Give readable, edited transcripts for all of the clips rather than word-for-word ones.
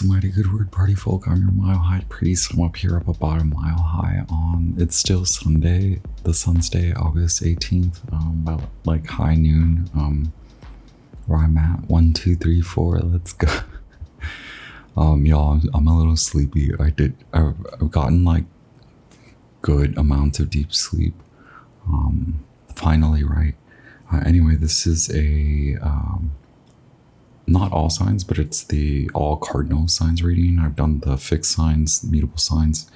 mighty good word, party folk. I'm your mile high priest. I'm up here up about a mile high on, it's still Sunday, the sun's day, August 18th, about like high noon, where I'm at. 1, 2, 3, 4, let's go. Y'all, I'm a little sleepy. I've gotten like good amounts of deep sleep. Finally, right? Anyway, this is a, not all signs, but it's the all cardinal signs reading. I've done the fixed signs, mutable signs.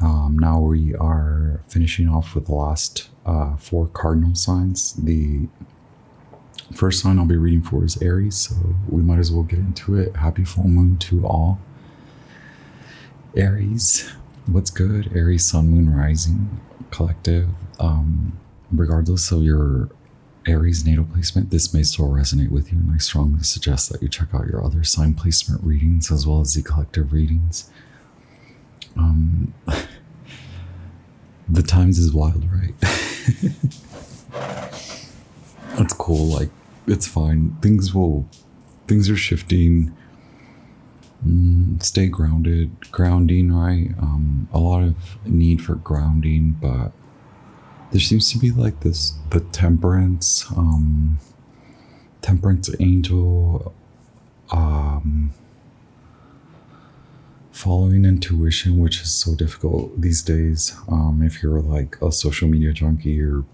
Now we are finishing off with the last 4 cardinal signs. The first sign I'll be reading for is Aries, so we might as well get into it. Happy full moon to all. Aries, what's good? Aries, sun, moon, rising, collective. Regardless of your Aries natal placement, this may still resonate with you, and I strongly suggest that you check out your other sign placement readings as well as the collective readings. The times is wild, right? That's cool. Like, it's fine. Things are shifting. Stay grounded. Grounding, right? A lot of need for grounding, but there seems to be like this, the temperance angel, following intuition, which is so difficult these days. If you're like a social media junkie, or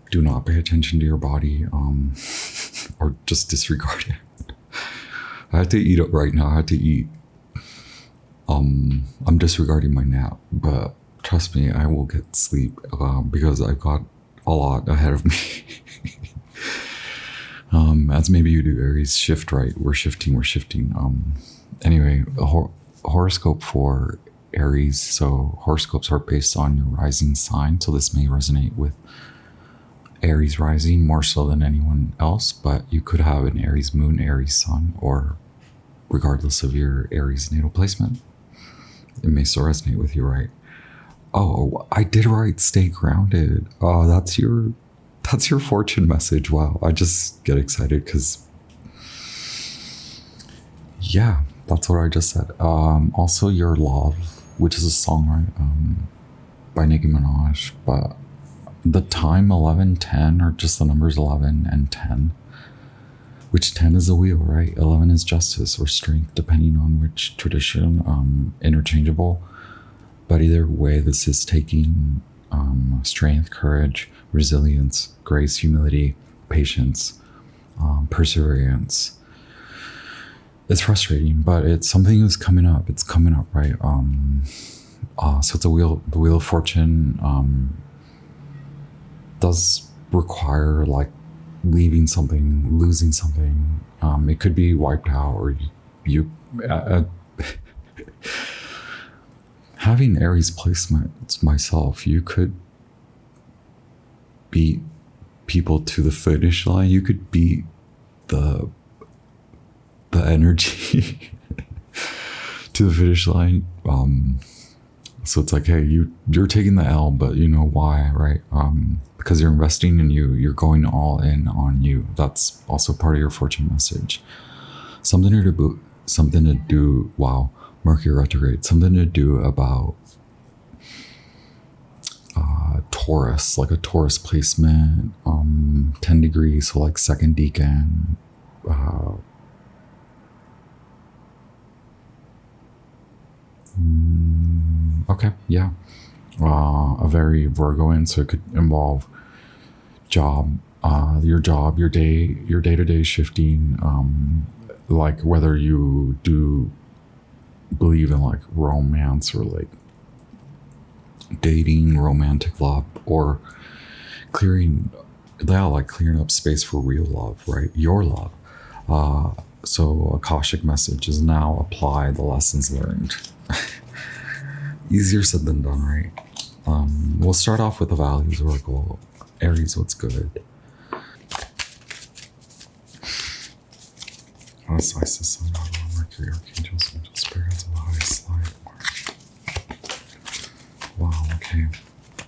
do not pay attention to your body, or just disregard it. I had to eat it right now. I had to eat. I'm disregarding my nap, but trust me, I will get sleep because I've got a lot ahead of me. As maybe you do, Aries, shift, right? We're shifting. Anyway, a horoscope for Aries. So horoscopes are based on your rising sign. So this may resonate with Aries rising more so than anyone else, but you could have an Aries moon, Aries sun, or regardless of your Aries natal placement, it may still resonate with you, right? Oh, I did write stay grounded. Oh, that's your fortune message. Wow. I just get excited because, yeah, that's what I just said. Also Your Love, which is a song, right? By Nicki Minaj, but the time 11:10, or just the numbers 11 and 10, which 10 is a wheel, right? 11 is justice or strength, depending on which tradition, interchangeable. But either way, this is taking strength, courage, resilience, grace, humility, patience, perseverance. It's frustrating, but it's something that's coming up. It's coming up, right? So it's the wheel of fortune. Does require like leaving something, losing something. It could be wiped out, or you having Aries placements myself, you could beat people to the finish line. You could beat the energy to the finish line. So it's like, hey, you're taking the L, but you know why, right? Because you're investing in you. You're going all in on you. That's also part of your fortune message. Something to do. Wow. Mercury retrograde, something to do about Taurus, like a Taurus placement, 10 degrees, so like second decan. Okay, yeah. A very Virgoan, so it could involve your day-to-day shifting, like whether you do believe in like romance or like dating, romantic love, or clearing up space for real love, right? Your love. So Akashic message is now apply the lessons learned. Easier said than done, right? We'll start off with the values oracle. Aries, what's good? Isis, Sun, Mercury, Archangels, Angels, Spirits of the highest light. Wow, okay.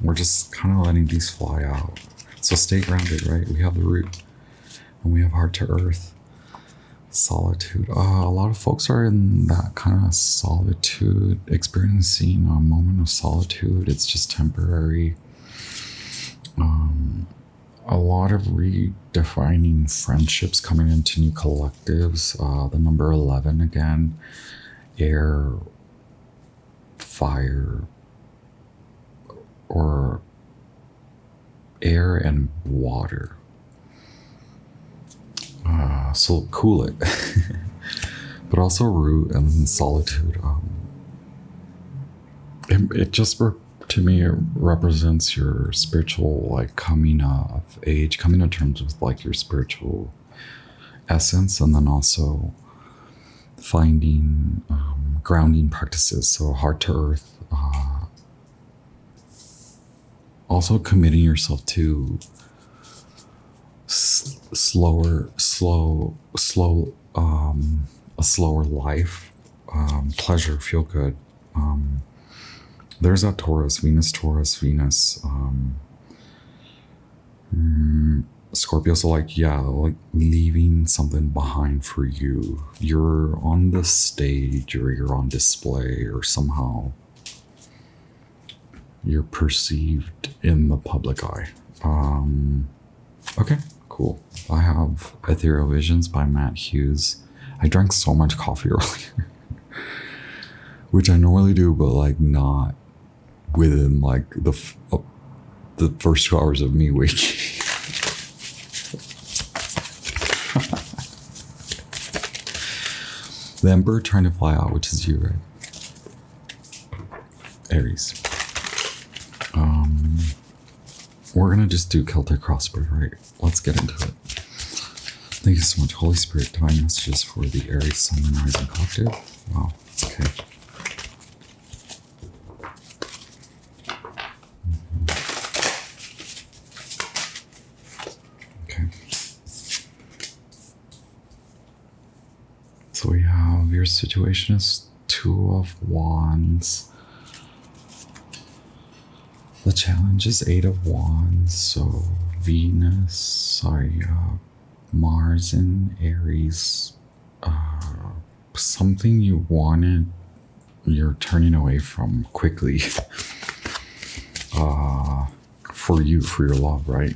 We're just kind of letting these fly out. So stay grounded, right? We have the root, and we have heart to earth. Solitude. A lot of folks are in that kind of solitude, experiencing a moment of solitude. It's just temporary. A lot of redefining friendships coming into new collectives. The number 11 again, air, fire, or air and water. So cool it. But also root and solitude. It just to me it represents your spiritual like coming of age, coming to terms with like your spiritual essence, and then also finding grounding practices, so heart to earth. Also committing yourself to a slower life, pleasure, feel good. There's that Taurus, Venus, Scorpio. So like, yeah, like leaving something behind for you. You're on the stage, or you're on display, or somehow you're perceived in the public eye. Okay, cool. I have Ethereal Visions by Matt Hughes. I drank so much coffee earlier, which I normally do, but like not within like the first 2 hours of me waking. The Emperor trying to fly out, which is you, right? Aries. We're gonna just do Celtic crossword, right? Let's get into it. Thank you so much, Holy Spirit. Divine messages for the Aries Sun and Rising Collective. Wow. Okay. Okay. So we have your situation is 2 of Wands. The challenge is 8 of Wands. So Mars in Aries. Something you wanted, you're turning away from quickly. For you, for your love, right?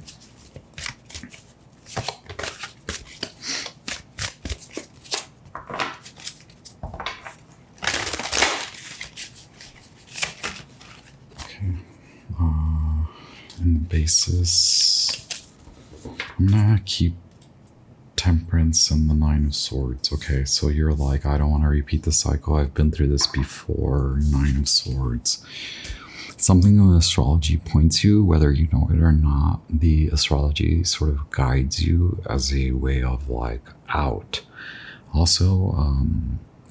Basis, I'm gonna keep Temperance and the 9 of Swords. Okay, so you're like, I don't want to repeat the cycle. I've been through this before. 9 of Swords. Something in astrology points you, whether you know it or not. The astrology sort of guides you as a way of like out. Also,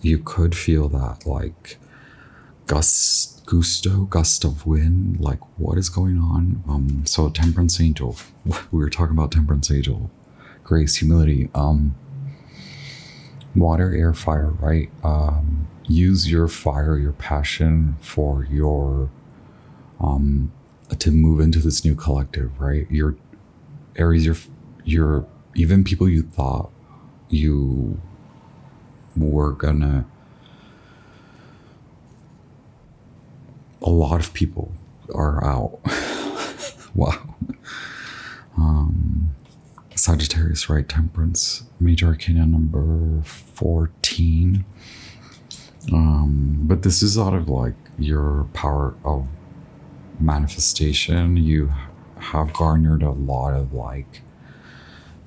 you could feel that like gust of wind, like what is going on. So Temperance Angel, we were talking about Temperance Angel, grace, humility, water, air, fire, right? Use your fire, your passion for your to move into this new collective, right? Your Aries, you're even people you thought you were gonna, a lot of people are out. Wow. Sagittarius, right? Temperance, major arcana number 14. But this is out of like your power of manifestation. You have garnered a lot of like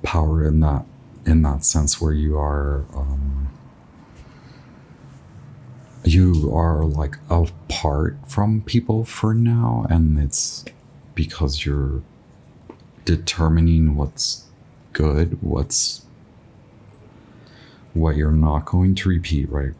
power in that sense, where you are like apart from people for now, and it's because you're determining what's good, what you're not going to repeat, right?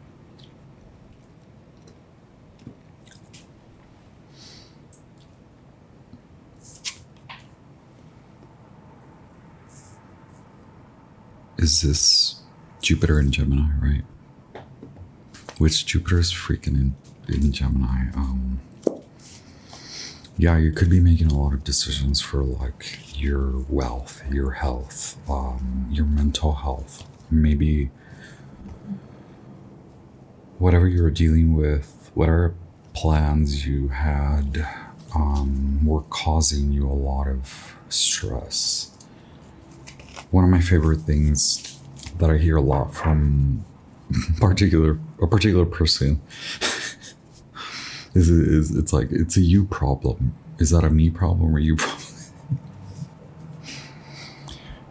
Is this Jupiter in Gemini, right? Which Jupiter is freaking in Gemini. Yeah, you could be making a lot of decisions for like your wealth, your health, your mental health. Maybe whatever you were dealing with, whatever plans you had were causing you a lot of stress. One of my favorite things that I hear a lot from a particular person is it's like, it's a you problem. Is that a me problem or you problem?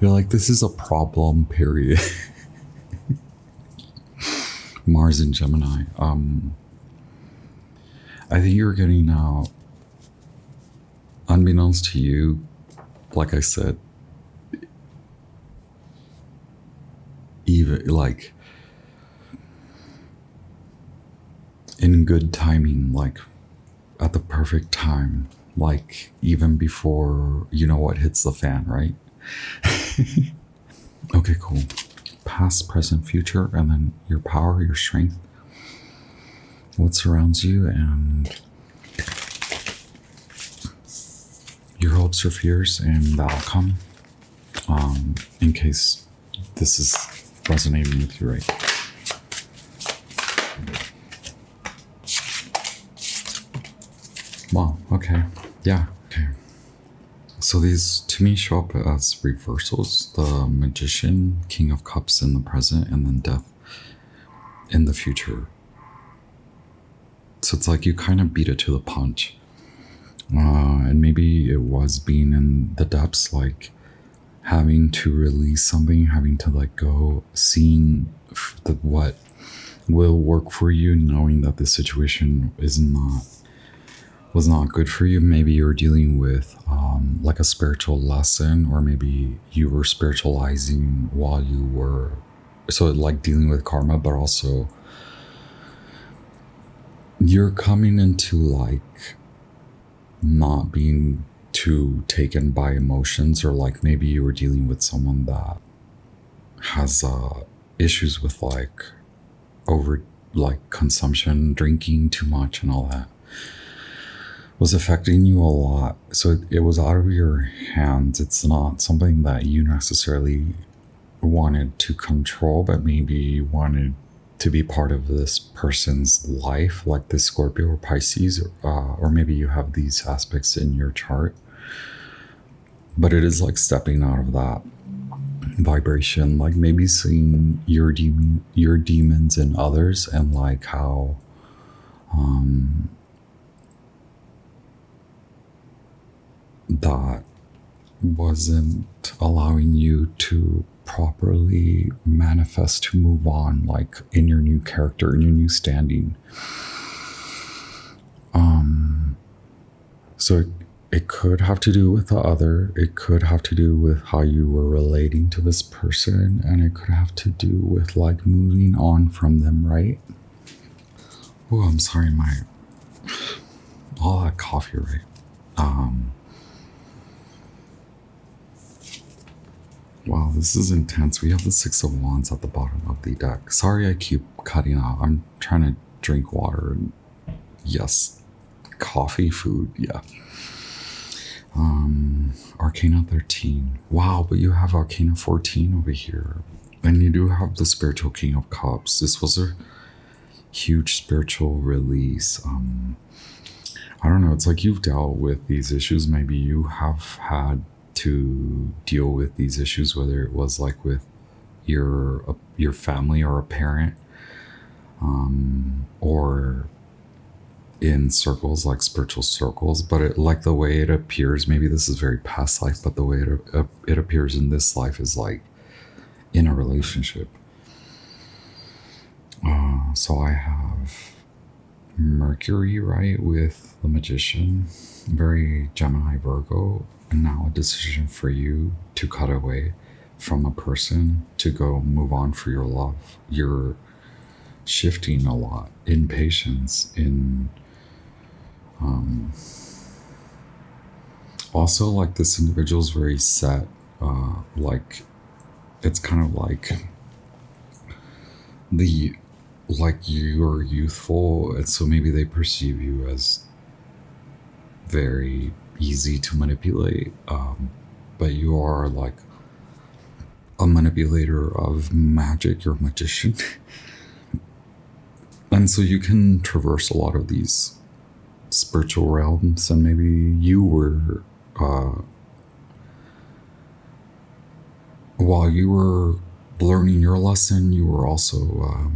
You're like, this is a problem, period. Mars and Gemini. I think you're getting now, unbeknownst to you, like I said, even like in good timing, like at the perfect time, like even before you know what hits the fan, right? Okay, cool. Past, present, future, and then your power, your strength, what surrounds you, and your hopes or fears, and the outcome, in case this is resonating with you, right? Wow, okay. Yeah, okay. So these to me show up as reversals: the Magician, King of Cups in the present, and then Death in the future. So it's like you kind of beat it to the punch. And maybe it was being in the depths, like having to release something, having to let go, seeing what will work for you, knowing that this situation was not good for you. Maybe you're dealing with like a spiritual lesson, or maybe you were spiritualizing while you were, so like dealing with karma, but also you're coming into like not being too taken by emotions, or like maybe you were dealing with someone that has issues with like over like consumption, drinking too much and all that was affecting you a lot. So it was out of your hands. It's not something that you necessarily wanted to control, but maybe you wanted to be part of this person's life, like this Scorpio or Pisces, or maybe you have these aspects in your chart. But it is like stepping out of that vibration, like maybe seeing your demons in others, and like how that wasn't allowing you to properly manifest, to move on, like in your new character, in your new standing. So it could have to do with the other, it could have to do with how you were relating to this person, and it could have to do with like moving on from them, right? Oh, I'm sorry, all that coffee, right? Wow, this is intense. We have the Six of Wands at the bottom of the deck. Sorry I keep cutting out. I'm trying to drink water. And yes, coffee, food, yeah. Arcana 13. Wow, but you have Arcana 14 over here. And you do have the Spiritual King of Cups. This was a huge spiritual release. I don't know. It's like you've dealt with these issues. Maybe you have had to deal with these issues, whether it was like with your family or a parent, or in circles, like spiritual circles. But it, like the way it appears, maybe this is very past life, but the way it appears in this life is like in a relationship. So I have Mercury, right, with the Magician, very Gemini Virgo, and now a decision for you to cut away from a person, to go move on for your love. You're shifting a lot in patience, in also like this individual is very set, like it's kind of like you're youthful, and so maybe they perceive you as very easy to manipulate, but you are like a manipulator of magic. You're a magician. And so you can traverse a lot of these spiritual realms, and maybe you were, while you were learning your lesson, you were also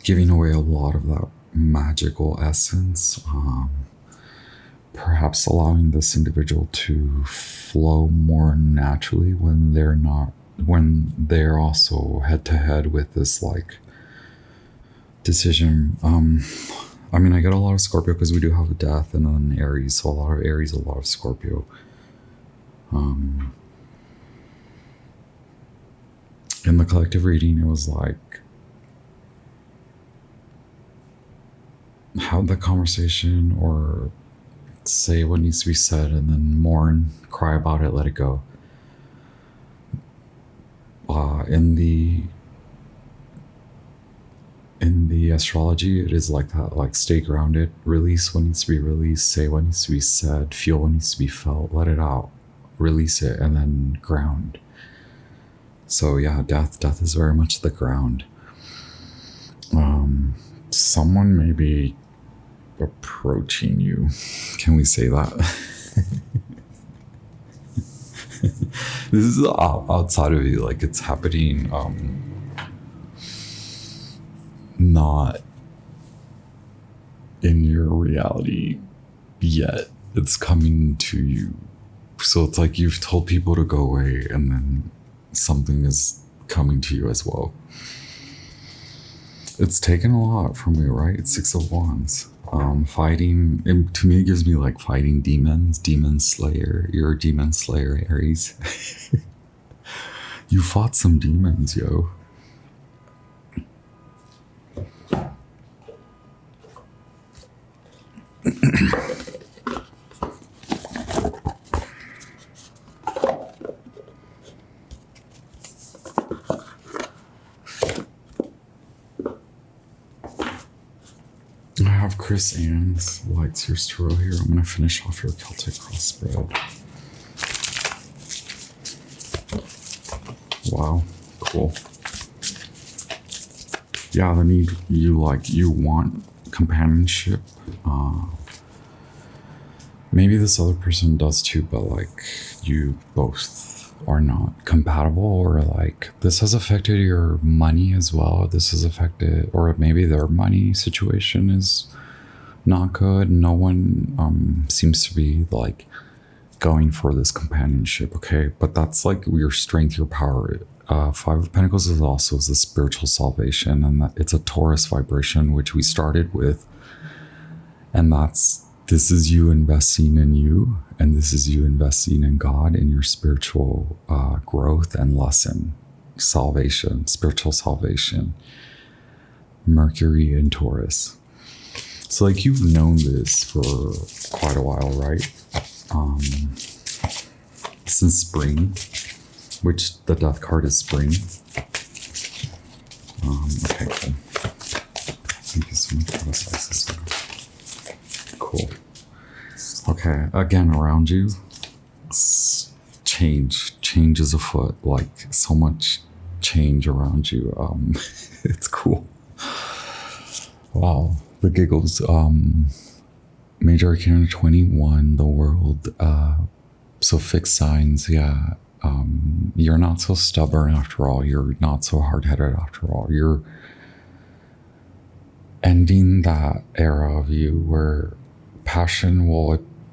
giving away a lot of that magical essence, perhaps allowing this individual to flow more naturally when they're also head to head with this like decision. I mean, I get a lot of Scorpio because we do have a death and then Aries, so a lot of Aries, a lot of Scorpio. In the collective reading, it was like, have the conversation or say what needs to be said and then mourn, cry about it, let it go. In the astrology, it is like that, like stay grounded, release what needs to be released, say what needs to be said, feel what needs to be felt, let it out, release it, and then ground. So yeah, death is very much the ground. Someone may be approaching you. Can we say that? This is outside of you, like it's happening not in your reality yet. It's coming to you. So it's like you've told people to go away and then something is coming to you as well. It's taken a lot from you, right? It's 6 of Wands. Fighting, and to me it gives me like fighting demons, demon slayer. You're a demon slayer, Aries. You fought some demons, yo. I have Chris Ann's Lights Your Tarot here. I'm going to finish off your Celtic cross spread. Wow, cool. Yeah, the need, you want companionship. Maybe this other person does too, but like you both are not compatible, or like this has affected your money as well. This has affected, or maybe their money situation is not good. No one seems to be like going for this companionship. Okay, but that's like your strength, your power. Five of Pentacles is also the spiritual salvation, and it's a Taurus vibration, which we started with, and this is you investing in you, and this is you investing in God, in your spiritual growth and lesson, salvation, spiritual salvation. Mercury in Taurus. So like you've known this for quite a while, right? Since spring, which the death card is spring. Okay, cool. Thank you so much for this access. Cool. Okay, again, around you, change is afoot, like so much change around you. It's cool. Wow, the giggles. Major Arcana 21, the world. So fixed signs, yeah. You're not so stubborn after all. You're not so hard-headed after all. You're ending that era of you where passion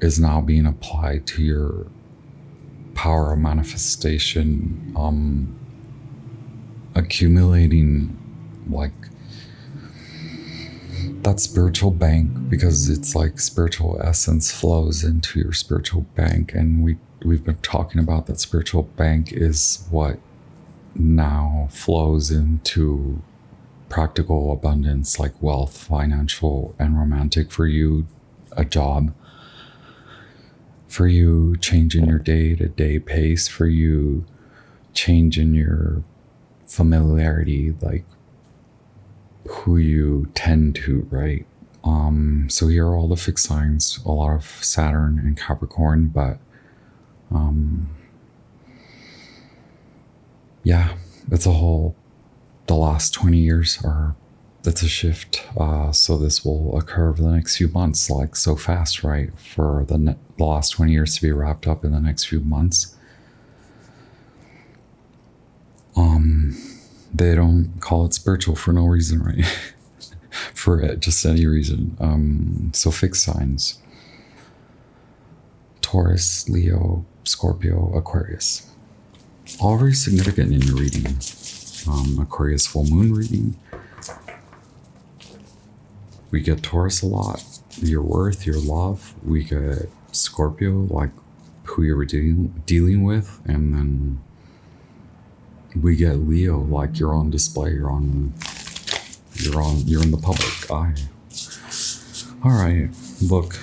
is now being applied to your power of manifestation, accumulating like that spiritual bank, because it's like spiritual essence flows into your spiritual bank, and we've been talking about that spiritual bank is what now flows into practical abundance, like wealth, financial and romantic for you, a job for you, changing your day-to-day pace for you, changing your familiarity, like who you tend to, right? So here are all the fixed signs, a lot of Saturn and Capricorn, but yeah, it's the last 20 years are It's a shift. So this will occur over the next few months, like so fast, right? For the last 20 years to be wrapped up in the next few months. They don't call it spiritual for no reason, right? For it, just any reason. So fixed signs: Taurus, Leo, Scorpio, Aquarius. All very significant in your reading. Aquarius full moon reading. We get Taurus a lot, your worth, your love. We get Scorpio, like who you're dealing with, and then we get Leo, like you're on display, you're in the public eye. All right, look,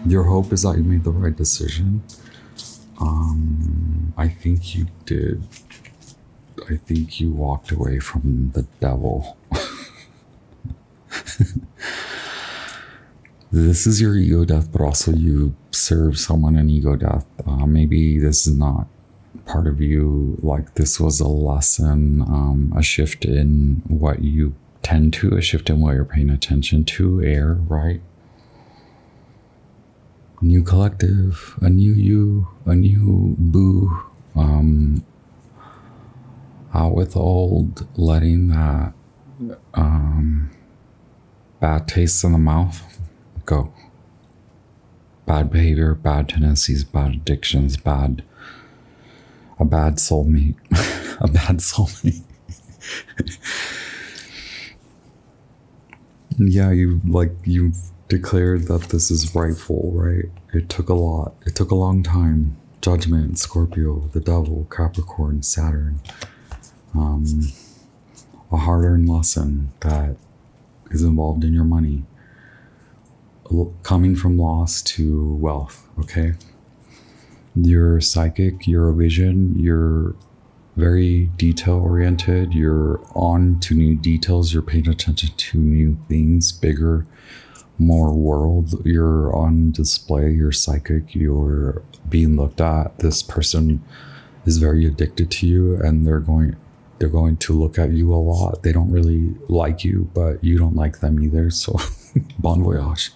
your hope is that you made the right decision. I think you did. I think you walked away from the devil. This is your ego death, but also you serve someone an ego death. Maybe this is not part of you. Like this was a lesson, a shift in what you tend to, a shift in what you're paying attention to. Air, right? New collective, a new you, a new boo. Out with the old, letting that bad taste in the mouth go. Bad behavior, bad tendencies, bad addictions, a bad soulmate. A bad soulmate. Yeah, you've declared that this is rightful, right? It took a lot. It took a long time. Judgment, Scorpio, the devil, Capricorn, Saturn. A hard-earned lesson that is involved in your money. Coming from loss to wealth, okay? You're psychic, you're a vision, you're very detail-oriented, you're on to new details, you're paying attention to new things, bigger, more world. You're on display, you're psychic, you're being looked at. This person is very addicted to you, and they're going to look at you a lot. They don't really like you, but you don't like them either. So, bon voyage.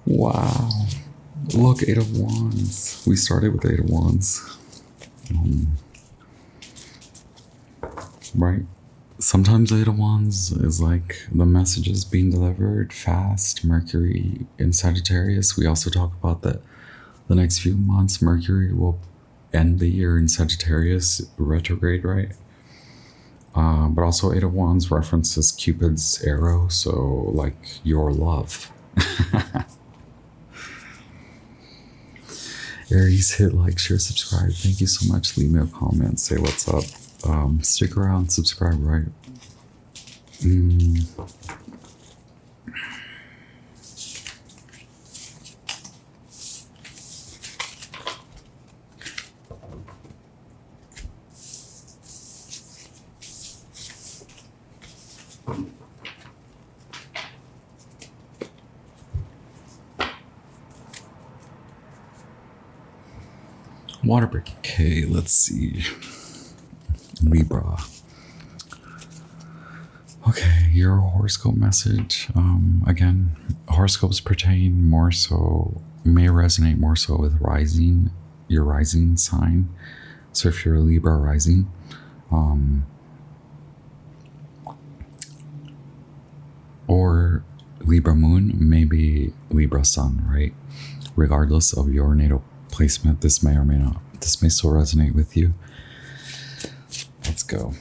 Wow. Look, 8 of Wands. We started with 8 of Wands. Right? Sometimes 8 of Wands is like the messages being delivered fast. Mercury in Sagittarius. We also talk about that the next few months, Mercury will end the year in Sagittarius retrograde, right? But also 8 of Wands references Cupid's arrow, so like your love. Aries, hit like, share, subscribe. Thank you so much. Leave me a comment, say what's up. Stick around, subscribe, right? Water break. Okay, let's see. Libra. Okay, your horoscope message. Again, horoscopes pertain more so, may resonate more so with your rising sign. So if you're a Libra rising, or Libra moon, maybe Libra sun, right? Regardless of your natal placement, this may or may not. This may still resonate with you. Let's go.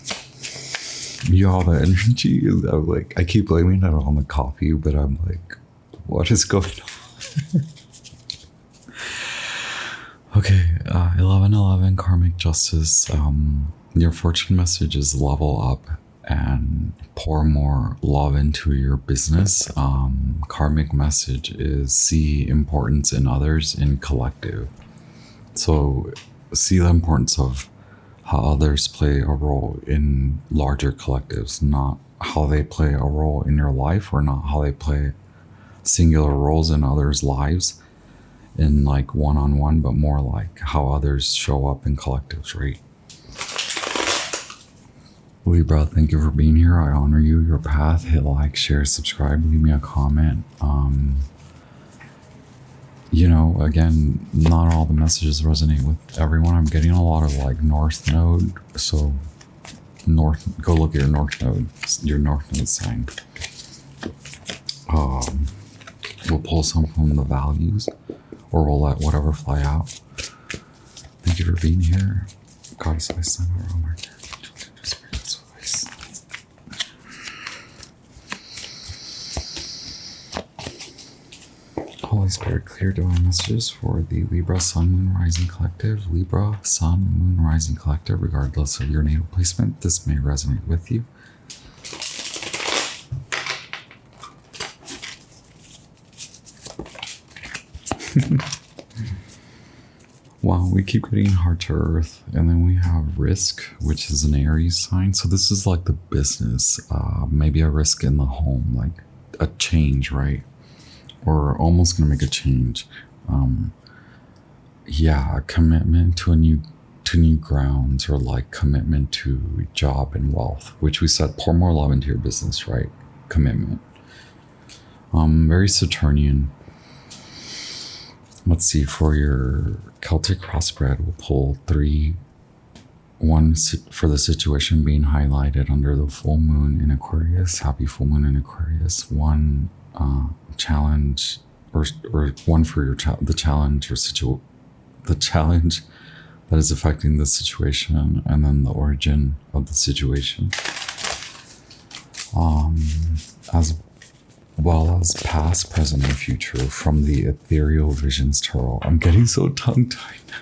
You all the energy. I'm like, I keep blaming it on the coffee, but I'm like, what is going on? Okay, 1111 karmic justice. Your fortune message is level up and pour more love into your business. Karmic message is see importance in others, in collective. So see the importance of how others play a role in larger collectives, not how they play a role in your life, or not how they play singular roles in others' lives in like one-on-one, but more like how others show up in collectives, right? Libra, thank you for being here. I honor you, your path. Hit like, share, subscribe, leave me a comment. You know, again, not all the messages resonate with everyone. I'm getting a lot of like North Node. So North, go look at your North Node sign. We'll pull some from the values, or we'll let whatever fly out. Thank you for being here. Goddess, I stand around my Holy Spirit, clear divine messages for the Libra Sun, Moon, Rising Collective. Libra, Sun, Moon, Rising Collective, regardless of your natal placement, this may resonate with you. Wow, we keep getting heart to earth, and then we have risk, which is an Aries sign. So this is like the business, maybe a risk in the home, like a change, right? Or almost gonna make a change. Yeah, a commitment to new grounds, or like commitment to job and wealth, which we said pour more love into your business, right? Commitment. Very Saturnian. Let's see, for your Celtic crossbred, we'll pull 3. 1 for the situation being highlighted under the full moon in Aquarius. Happy full moon in Aquarius. 1 challenge, or 1 for your the challenge the challenge that is affecting the situation, and then the origin of the situation, as well as past, present, and future from the Ethereal Visions Tarot. I'm getting so tongue-tied now.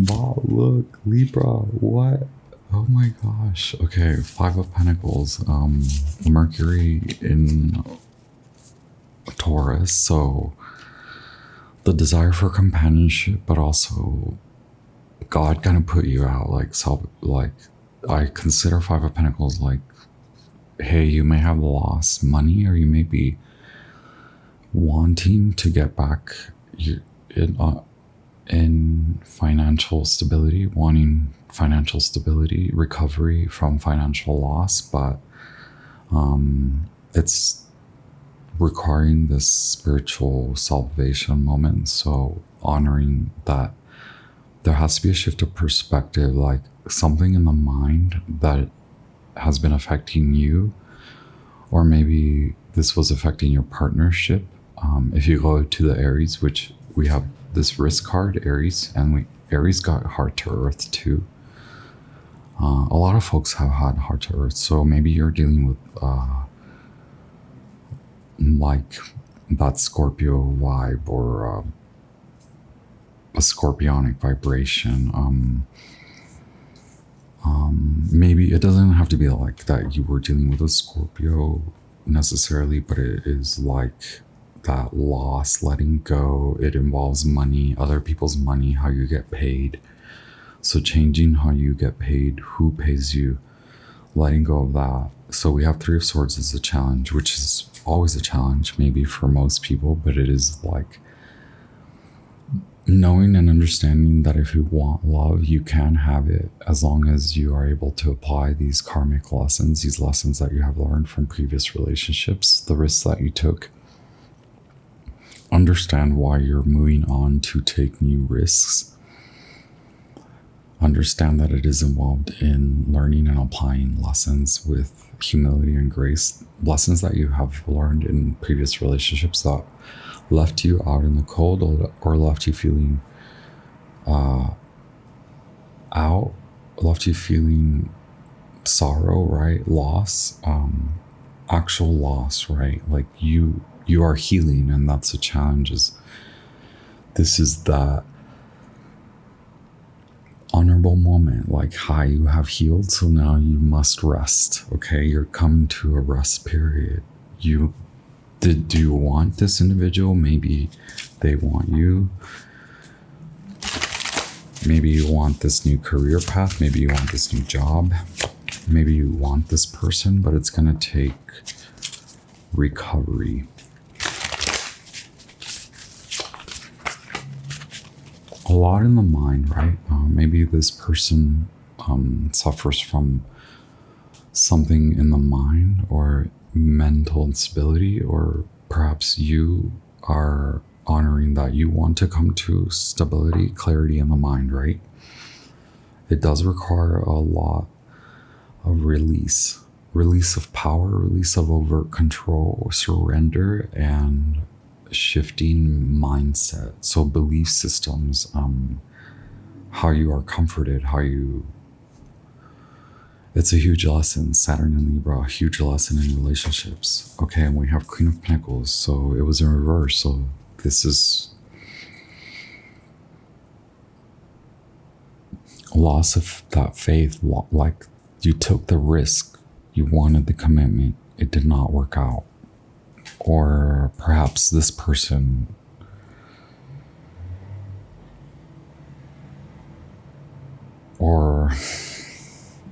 Wow, look, Libra, what? Oh my gosh. Okay, 5 of Pentacles, Mercury in Taurus, so the desire for companionship, but also God gonna put you out, like I consider 5 of Pentacles like, hey, you may have lost money, or you may be wanting to get back in financial stability, wanting financial stability, recovery from financial loss, but it's requiring this spiritual salvation moment. So honoring that there has to be a shift of perspective, like something in the mind that has been affecting you, or maybe this was affecting your partnership. If you go to the Aries, which we have this risk card, Aries, and Aries got heart to earth too. A lot of folks have had heart to earth, so maybe you're dealing with like that Scorpio vibe, or a scorpionic vibration. Maybe it doesn't have to be like that you were dealing with a Scorpio necessarily, but it is like that loss, letting go. It involves money, other people's money, how you get paid. So changing how you get paid, who pays you, letting go of that. So we have 3 of Swords as a challenge, which is always a challenge maybe for most people, but it is like knowing and understanding that if you want love, you can have it, as long as you are able to apply these karmic lessons, these lessons that you have learned from previous relationships, the risks that you took. Understand why you're moving on to take new risks. Understand that it is involved in learning and applying lessons with humility and grace, lessons that you have learned in previous relationships that left you out in the cold, or left you feeling left you feeling sorrow, right? Loss, actual loss, right? Like you are healing, and that's a challenge. This is that honorable moment, like, hi, you have healed, so now you must rest. Okay, you're coming to a rest period. Do you want this individual? Maybe they want you. Maybe you want this new career path. Maybe you want this new job. Maybe you want this person, but it's going to take recovery. a lot in the mind, right? Maybe this person suffers from something in the mind or mental instability, or perhaps you are honoring that you want to come to stability, clarity in the mind, right? It does require a lot of release of power, release of overt control, surrender, and shifting mindset. So belief systems, how you are comforted, it's a huge lesson. Saturn and Libra, a huge lesson in relationships. Okay, and we have Queen of Pentacles, so it was in reverse. So this is loss of that faith. Like, you took the risk, you wanted the commitment, it did not work out. Or perhaps this person or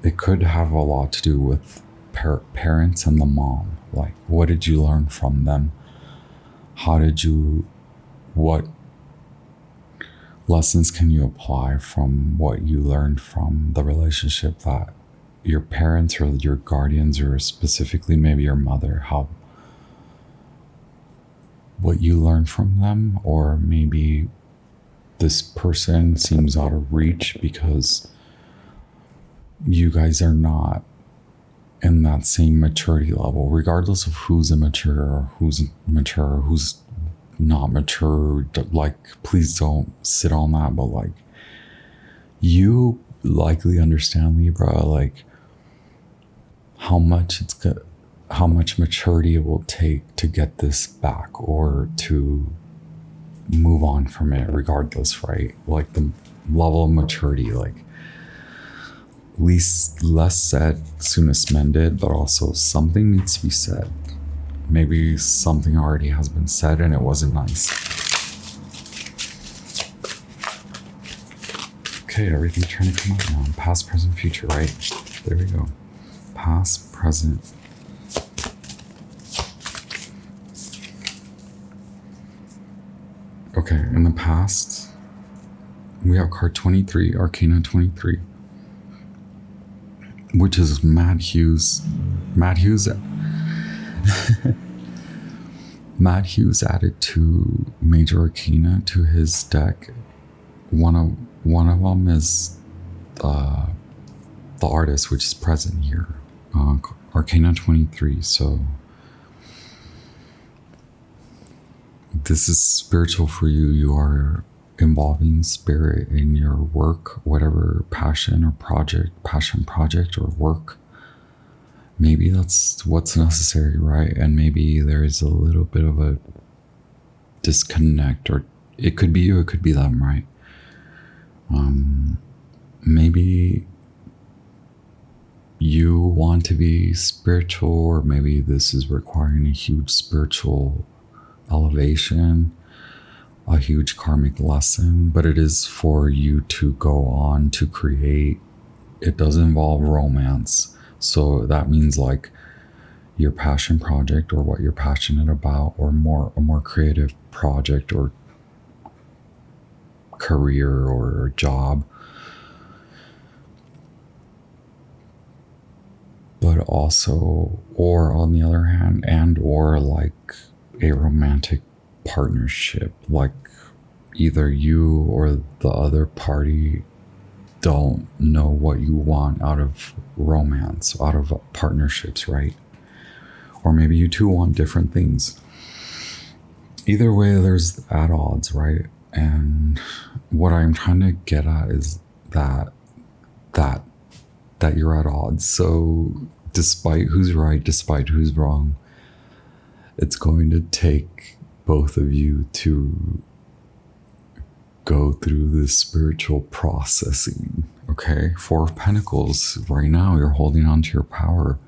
it could have a lot to do with parents and the mom. Like, what did you learn from them? What lessons can you apply from what you learned from the relationship that your parents or your guardians, or specifically maybe your mother, what you learned from them? Or maybe this person seems out of reach because you guys are not in that same maturity level, regardless of who's immature or who's mature or who's not mature. Like, please don't sit on that, but like, you likely understand, Libra, like how much maturity it will take to get this back or to move on from it, regardless, right? Like the level of maturity, like less said, soonest mended, but also something needs to be said. Maybe something already has been said and it wasn't nice. Okay, everything's trying to come up now. Past, present, future, right? There we go. Past, present. Okay, in the past, we have card 23, Arcana 23. Which is Matt Hughes. Matt Hughes added 2 major arcana to his deck. One of them is the artist, which is present here. Arcana 23. So this is spiritual for you. You are involving spirit in your work, whatever passion project or work. Maybe that's what's necessary, right? And maybe there's a little bit of a disconnect, or it could be you, it could be them, right? Maybe you want to be spiritual, or maybe this is requiring a huge spiritual elevation, a huge karmic lesson, but it is for you to go on to create. It does involve romance. So that means like your passion project, or what you're passionate about, or a more creative project or career or job. But also, or on the other hand, or like a romantic partnership, like either you or the other party don't know what you want out of romance, out of partnerships, right? Or maybe you two want different things. Either way, there's at odds, right? And what I'm trying to get at is that you're at odds. So despite who's right, despite who's wrong, it's going to take both of you to go through this spiritual processing. Okay, 4 of Pentacles. Right now, you're holding on to your power.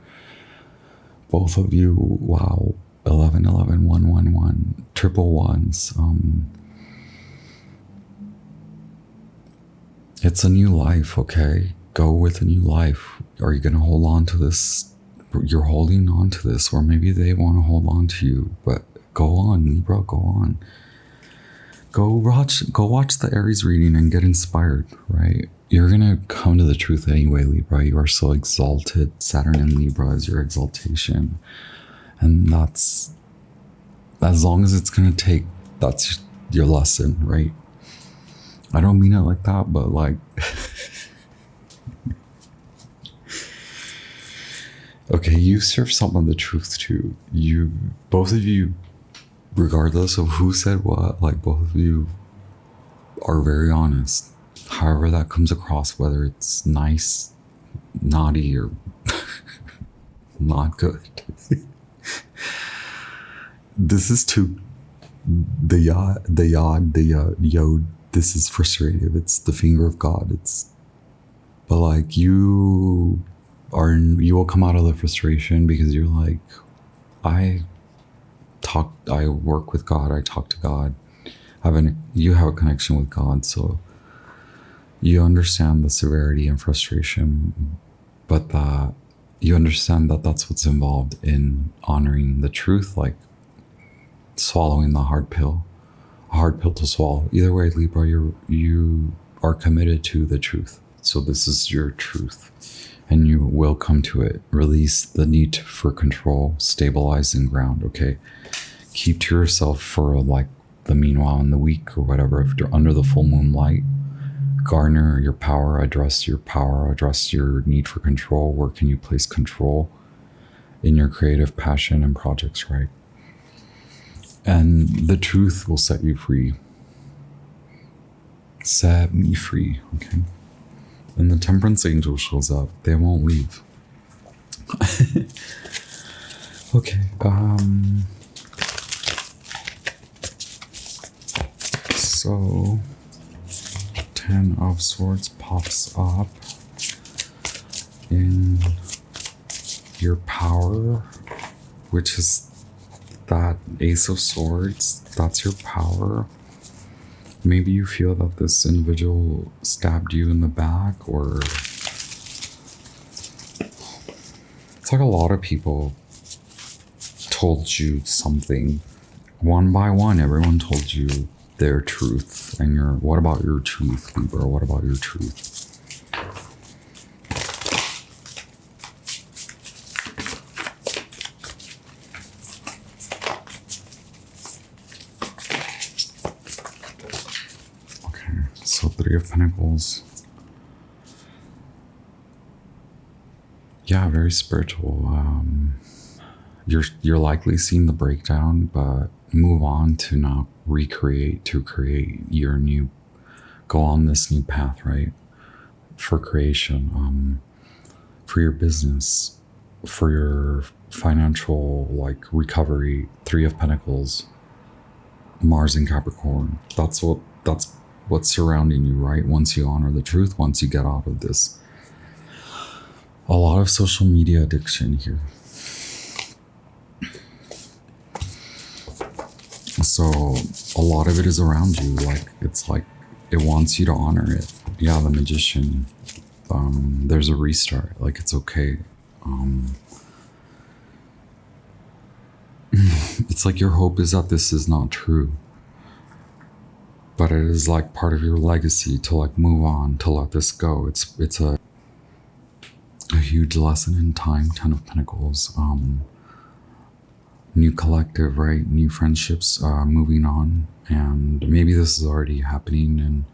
Both of you, wow, 11, 11, 1, 1, 1, triple ones. It's a new life, okay? Go with a new life. Are you going to hold on to this? You're holding on to this, or maybe they want to hold on to you, but go on, Libra, go on. Go watch the Aries reading and get inspired, right? You're gonna come to the truth anyway, Libra. You are so exalted. Saturn in Libra is your exaltation. And that's, as long as it's gonna take, that's your lesson, right? I don't mean it like that, but like, okay, you serve some of the truth too. Both of you, regardless of who said what, like both of you are very honest. However that comes across, whether it's nice, naughty, or not good. This is too, the yod, this is frustrative. It's the finger of God. But like you will come out of the frustration because you're like, I work with God, I talk to God. You have a connection with God, so you understand the severity and frustration, but that you understand that that's what's involved in honoring the truth, like swallowing the hard pill, a hard pill to swallow. Either way, Libra, you are committed to the truth. So this is your truth, and you will come to it. Release the need for control, stabilize and ground, okay? Keep to yourself for like the meanwhile in the week or whatever. If you're under the full moon light, garner your power, address your need for control. Where can you place control in your creative passion and projects, right? And the truth will set you free. Set me free, okay? And the temperance angel shows up. They won't leave. Okay, so 10 of Swords pops up in your power, which is that Ace of Swords. That's your power. Maybe you feel that this individual stabbed you in the back, or it's like a lot of people told you something. One by one, everyone told you their truth. And what about your truth, Libra? What about your truth? So Three of Pentacles. Yeah, very spiritual. You're likely seeing the breakdown, but move on to now create your new, go on this new path, right? For creation, for your business, for your financial like recovery. Three of Pentacles, Mars in Capricorn. That's what's surrounding you, right? Once you honor the truth, once you get out of this, a lot of social media addiction here. So a lot of it is around you. Like, it's like it wants you to honor it. Yeah, the Magician. There's a restart. Like, it's okay. It's like your hope is that this is not true. But it is like part of your legacy to like move on, to let this go. It's a huge lesson in time. 10 of Pentacles. New collective, right? New friendships, moving on. And maybe this is already happening and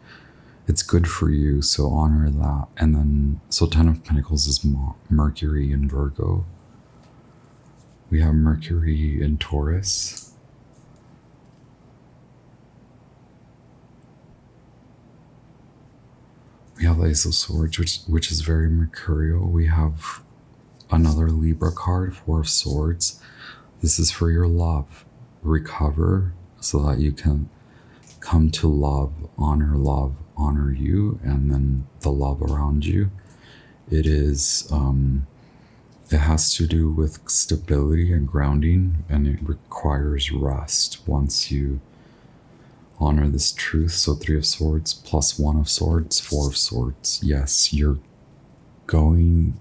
it's good for you, so honor that. And then, so 10 of Pentacles is Mercury in Virgo. We have Mercury in Taurus. We have Ace of Swords, which is very mercurial. We have another Libra card, Four of Swords. This is for your love. Recover so that you can come to love, honor you, and then the love around you. It is, it has to do with stability and grounding, and it requires rest once you honor this truth. So 3 of Swords plus 1 of Swords, 4 of Swords. Yes, you're going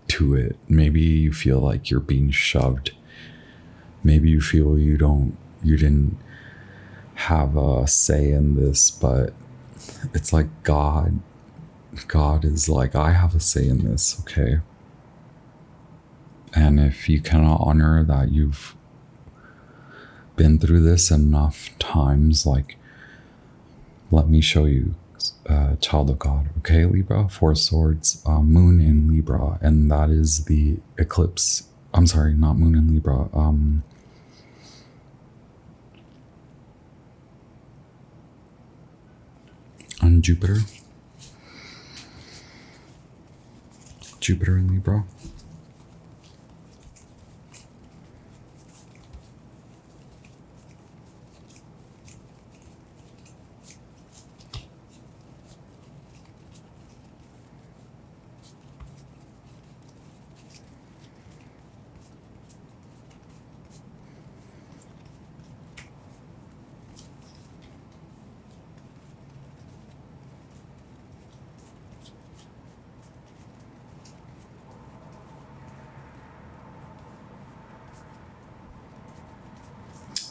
to it. Maybe you feel like you're being shoved. Maybe you feel you didn't have a say in this, but it's like God is like, I have a say in this, okay? And if you cannot honor that you've been through this enough times, like, let me show you, child of God, okay, Libra? Four Swords, moon in Libra, and that is the eclipse. I'm sorry, not moon in Libra. On Jupiter in Libra.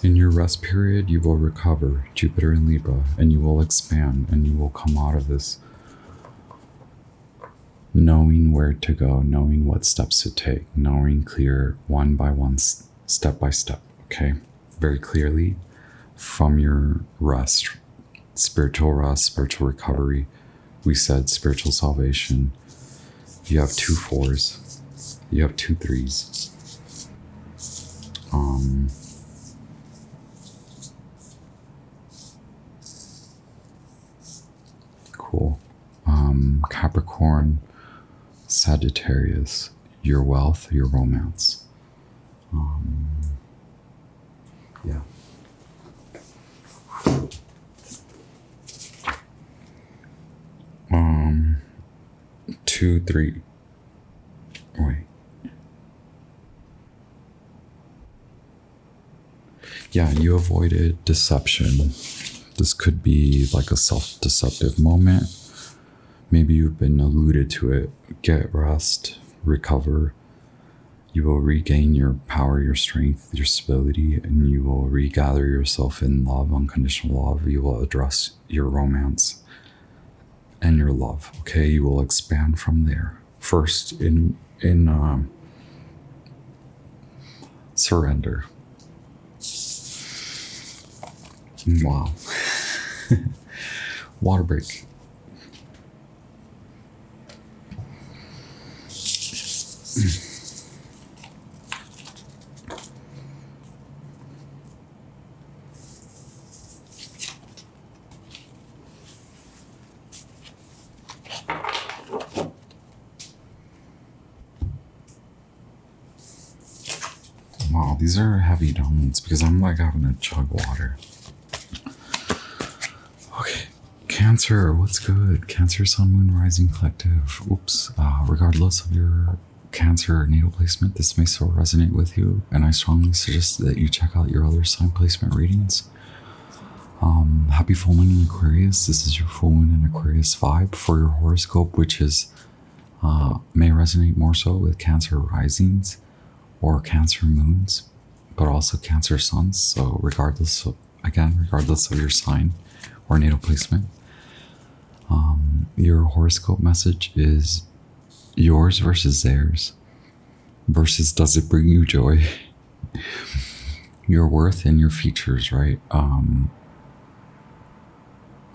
In your rest period, you will recover, Jupiter in Libra, and you will expand, and you will come out of this knowing where to go, knowing what steps to take, knowing clear one by one, step by step, okay? Very clearly from your rest, spiritual recovery. We said spiritual salvation. You have 2 4s. You have 2 3s. Cool. Capricorn, Sagittarius, your wealth, your romance. Yeah. Two, 3. Wait. Yeah, you avoided deception. This could be like a self-deceptive moment. Maybe you've been alluded to it. Get rest, recover. You will regain your power, your strength, your stability, and you will regather yourself in love, unconditional love. You will address your romance and your love. Okay, you will expand from there. First, in surrender. Wow. Water break. Wow, these are heavy downloads because I'm like having to chug water. Okay, Cancer, what's good? Cancer, Sun, Moon, Rising Collective. Oops. Regardless of your Cancer natal placement, this may still resonate with you, and I strongly suggest that you check out your other sign placement readings. Happy full moon in Aquarius. This is your full moon in Aquarius vibe for your horoscope, which is may resonate more so with Cancer risings or Cancer moons, but also Cancer suns. So regardless of your sign or natal placement, your horoscope message is yours versus theirs, versus does it bring you joy? Your worth and your features, right?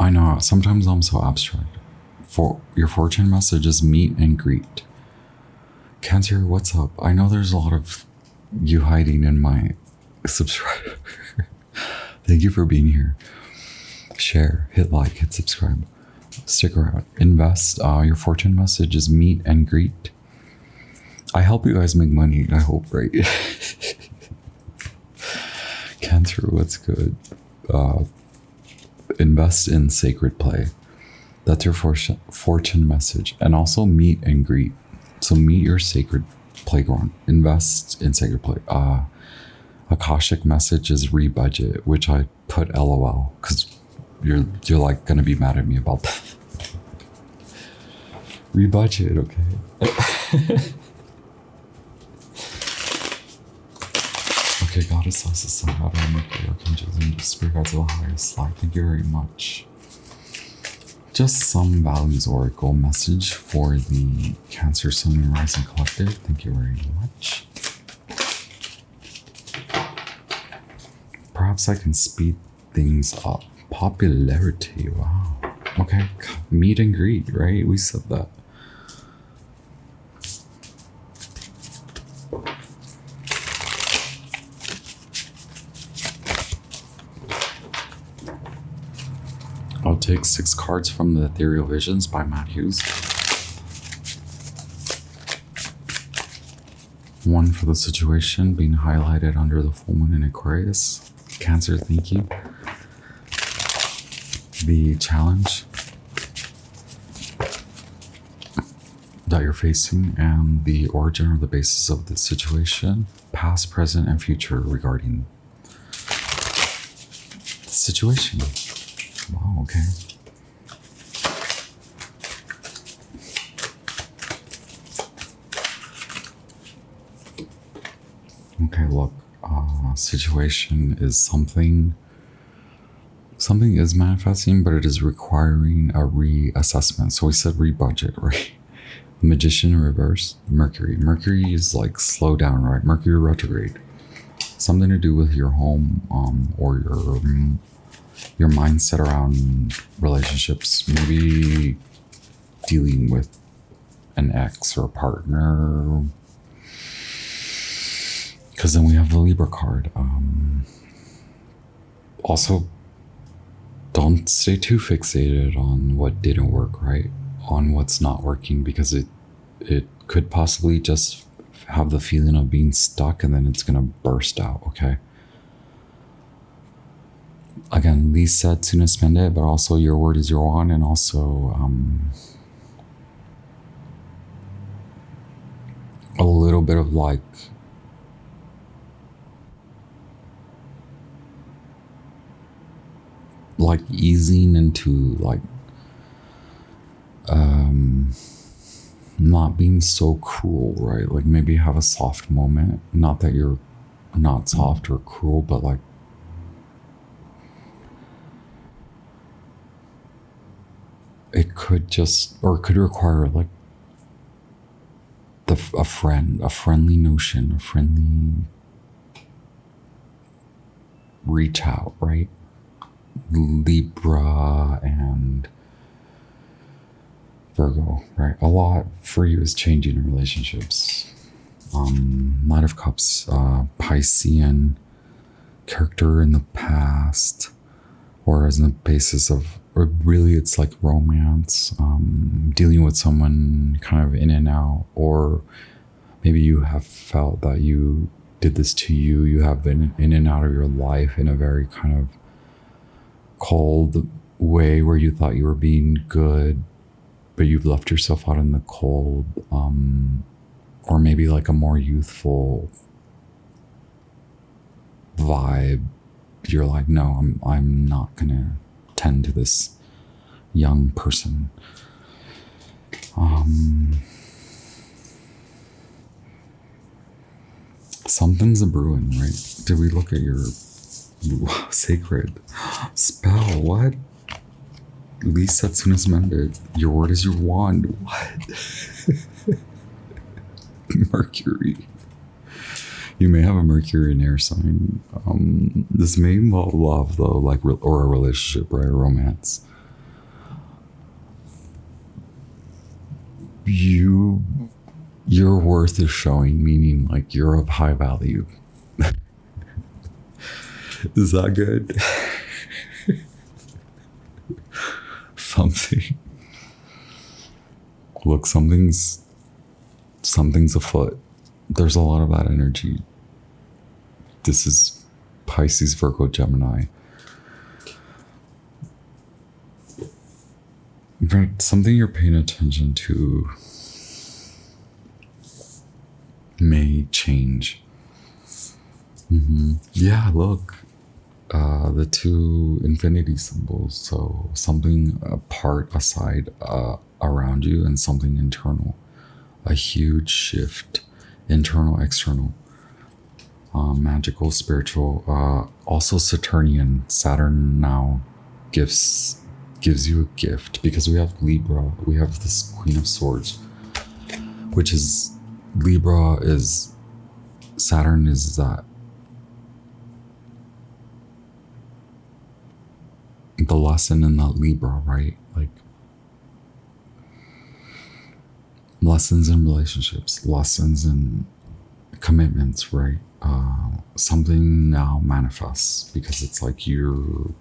I know sometimes I'm so abstract. For your fortune message is meet and greet. Cancer, what's up? I know there's a lot of you hiding in my subscribe. Thank you for being here. Share, hit like, hit subscribe. Stick around. Invest. Your fortune message is meet and greet. I help you guys make money, I hope, right? Cancer, what's good? Invest in sacred play. That's your fortune message. And also meet and greet. So meet your sacred playground. Invest in sacred play. Akashic message is rebudget, which I put LOL because you're like gonna be mad at me about that. Rebudget, okay. Okay, goddess besides the sun, God, and Mercury, archangels, and spirit guides of the highest light. Thank you very much. Just some Values Oracle message for the Cancer, Sun, and Rising Collective. Thank you very much. Perhaps I can speed things up. Popularity, wow. Okay, meet and greet, right? We said that. I'll take 6 cards from the Ethereal Visions by Matt Hughes. 1 for the situation being highlighted under the full moon in Aquarius. Cancer, thank you. The challenge that you're facing and the origin or the basis of the situation, past, present, and future regarding the situation. Wow, okay. Okay, look, situation is something is manifesting, but it is requiring a reassessment. So we said rebudget, right? Magician in reverse, Mercury. Mercury is like slow down, right? Mercury retrograde. Something to do with your home, or your mindset around relationships, maybe dealing with an ex or a partner, because then we have the Libra card. Also, don't stay too fixated on what didn't work, right? On what's not working, because it could possibly just have the feeling of being stuck and then it's gonna burst out, okay? Again, least said, soonest mended, but also your word is your wand, and also a little bit of like easing into like not being so cruel, right? Like maybe have a soft moment. Not that you're not soft or cruel, but like it could just, or it could require like a friendly notion, a friendly reach out, right? Libra and Virgo, right? A lot for you is changing in relationships. Knight of Cups, Piscean character in the past, or as the basis of, or really it's like romance, dealing with someone kind of in and out, or maybe you have felt that you did this to you. You have been in and out of your life in a very kind of cold way where you thought you were being good, but you've left yourself out in the cold, or maybe like a more youthful vibe. You're like, no, I'm not gonna tend to this young person. Something's a brewing, right? Did we look at your sacred spell? What? Least said, soonest mended. Your word is your wand. What? Mercury. You may have a Mercury in air sign. This may involve love, though, like, or a relationship, right? A romance. Your worth is showing, meaning like you're of high value. Is that good? Something. Look, something's afoot. There's a lot of that energy. This is Pisces, Virgo, Gemini. But something you're paying attention to may change. Yeah, look. The 2 infinity symbols. So something apart, aside, around you, and something internal. A huge shift, internal, external. magical, spiritual. Also Saturnian. Saturn now gives you a gift, because we have Libra. We have this Queen of Swords, which is Libra is Saturn is that the lesson in that Libra, right? Like lessons in relationships, lessons in commitments, right? Something now manifests because it's like you're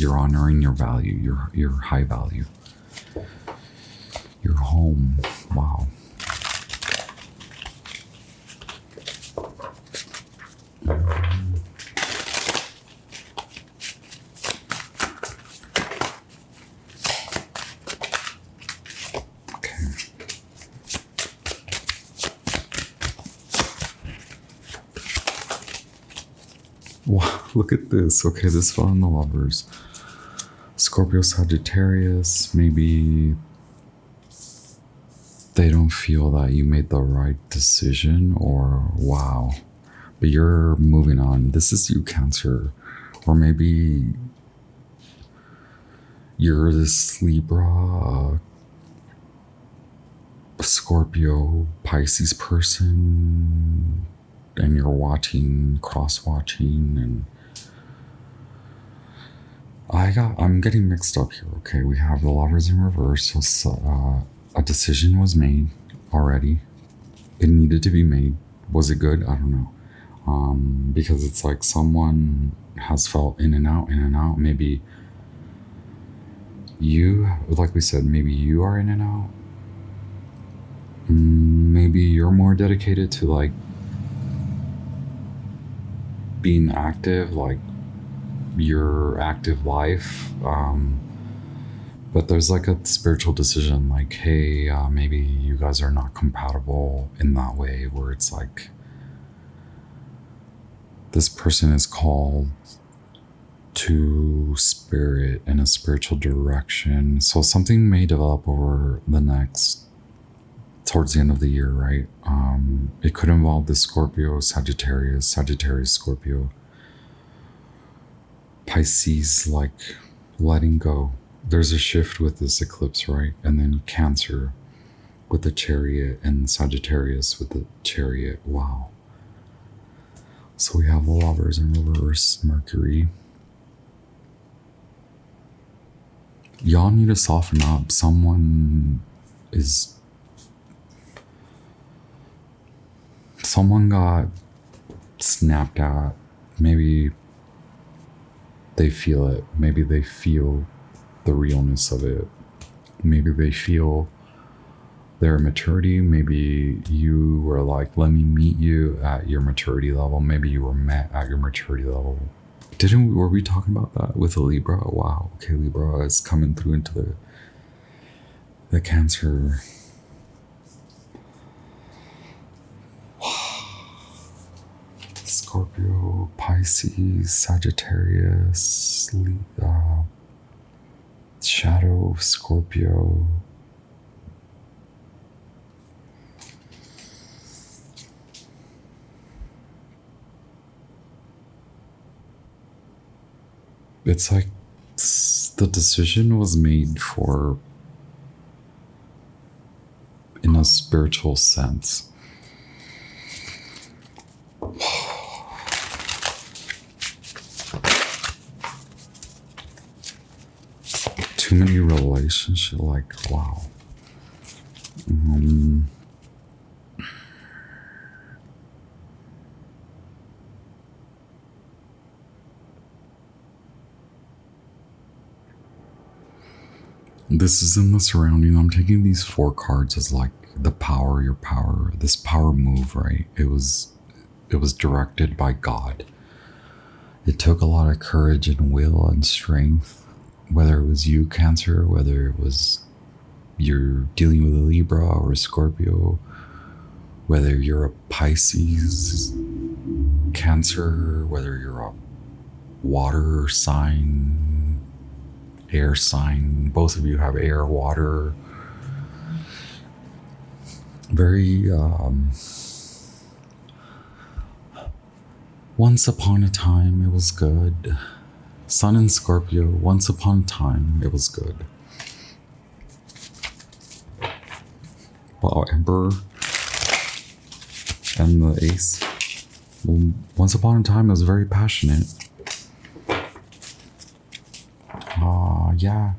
honoring your value, your high value, your home. Wow. Wow, look at this. Okay, this fell in the Lovers. Scorpio, Sagittarius. Maybe they don't feel that you made the right decision, or wow. But you're moving on. This is you, Cancer. Or maybe you're this Libra, Scorpio, Pisces person, and you're watching, cross-watching, and I'm getting mixed up here. Okay, we have the Lovers in reverse. So a decision was made already. It needed to be made. Was it good? I don't know. Because it's like someone has felt in and out, in and out. Maybe you, like we said, maybe you are in and out. Maybe you're more dedicated to like being active, like your active life. But there's like a spiritual decision, like, hey, maybe you guys are not compatible in that way, where it's like this person is called to spirit in a spiritual direction. So something may develop over the towards the end of the year, right? It could involve the Scorpio, Sagittarius, Scorpio, Pisces, like letting go. There's a shift with this eclipse, right? And then Cancer with the Chariot, and Sagittarius with the Chariot. Wow. So we have the Lovers in reverse, Mercury. Y'all need to soften up. Someone got snapped at. Maybe they feel it. Maybe they feel the realness of it. Maybe they feel their maturity. Maybe you were like, let me meet you at your maturity level. Maybe you were met at your maturity level. Were we talking about that with a Libra? Wow. Okay, Libra is coming through into the Cancer. Scorpio, Pisces, Sagittarius, Shadow of Scorpio. It's like the decision was made in a spiritual sense. Too many relationships, like, wow. This is in the surrounding. I'm taking these 4 cards as like the power, your power, this power move, right? It was directed by God. It took a lot of courage and will and strength, whether it was you, Cancer, whether it was you're dealing with a Libra or a Scorpio, whether you're a Pisces, Cancer, whether you're a water sign, air sign. Both of you have air, water. Very Once upon a time, it was good. Sun in Scorpio, once upon a time, it was good. Wow, Emperor and the Ace. Well, once upon a time, it was very passionate. Yeah.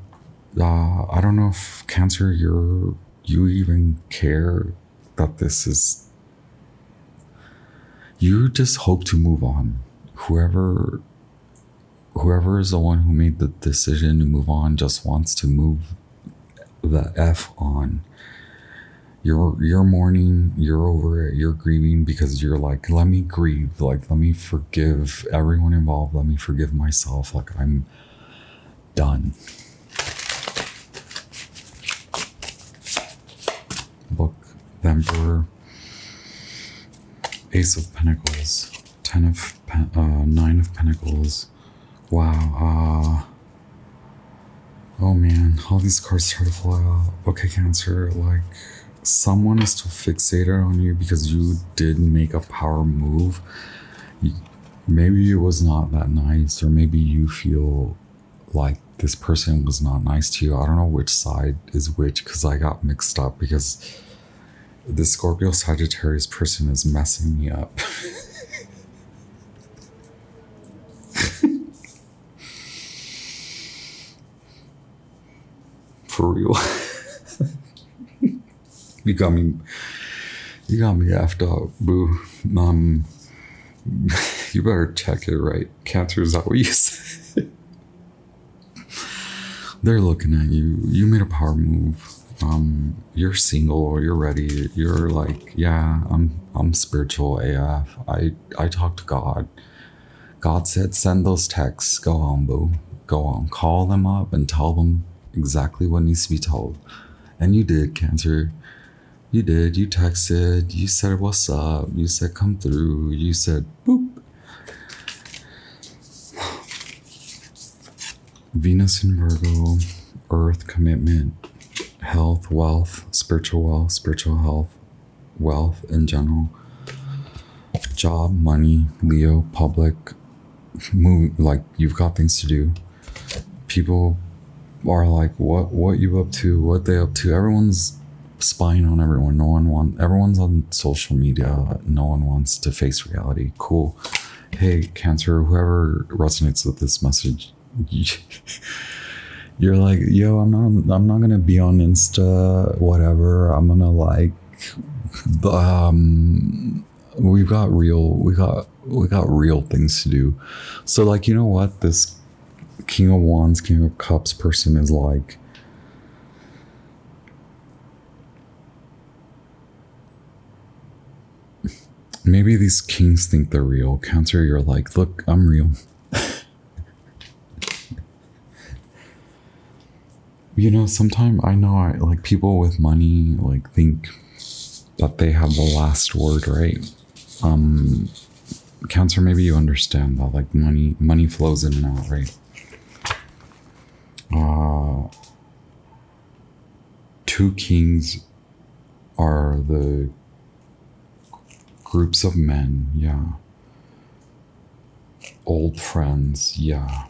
I don't know if Cancer, you even care that this is. You just hope to move on. Whoever is the one who made the decision to move on just wants to move the F on. You're mourning, you're over it, you're grieving because you're like, let me grieve, like, let me forgive everyone involved, let me forgive myself, like, I'm done. Look, the Emperor, Ace of Pentacles, 9 of Pentacles. Wow, oh man, all these cards start to fly out. Okay, Cancer, like, someone is too fixated on you because you did make a power move. Maybe it was not that nice, or maybe you feel like this person was not nice to you. I don't know which side is which because I got mixed up because the Scorpio Sagittarius person is messing me up. For real. You got me effed up, boo. You better check it, right? Cancer, is that what you said? They're looking at you. You made a power move. You're single, you're ready. You're like, yeah, I'm spiritual AF. I talk to God. God said, send those texts. Go on, boo. Go on. Call them up and tell them exactly what needs to be told. And you did, Cancer. You did. You texted. You said, what's up? You said, come through. You said, boop. Venus in Virgo, Earth, commitment, health, wealth, spiritual health, wealth in general, job, money, Leo, public, move, like, you've got things to do. People are like, what you up to? What they up to? Everyone's spying on everyone. Everyone's on social media. No one wants to face reality. Cool. Hey, Cancer, whoever resonates with this message, you're like, yo, I'm not gonna be on Insta, whatever. I'm gonna, like, we got real things to do. So, like, you know what, this King of Wands, King of Cups person is like, maybe these kings think they're real. Cancer, you're like, look, I'm real. You know, sometimes I like, people with money, like, think that they have the last word, right? Cancer, maybe you understand that, like, money flows in and out, right? Two kings are the groups of men, yeah. Old friends, yeah.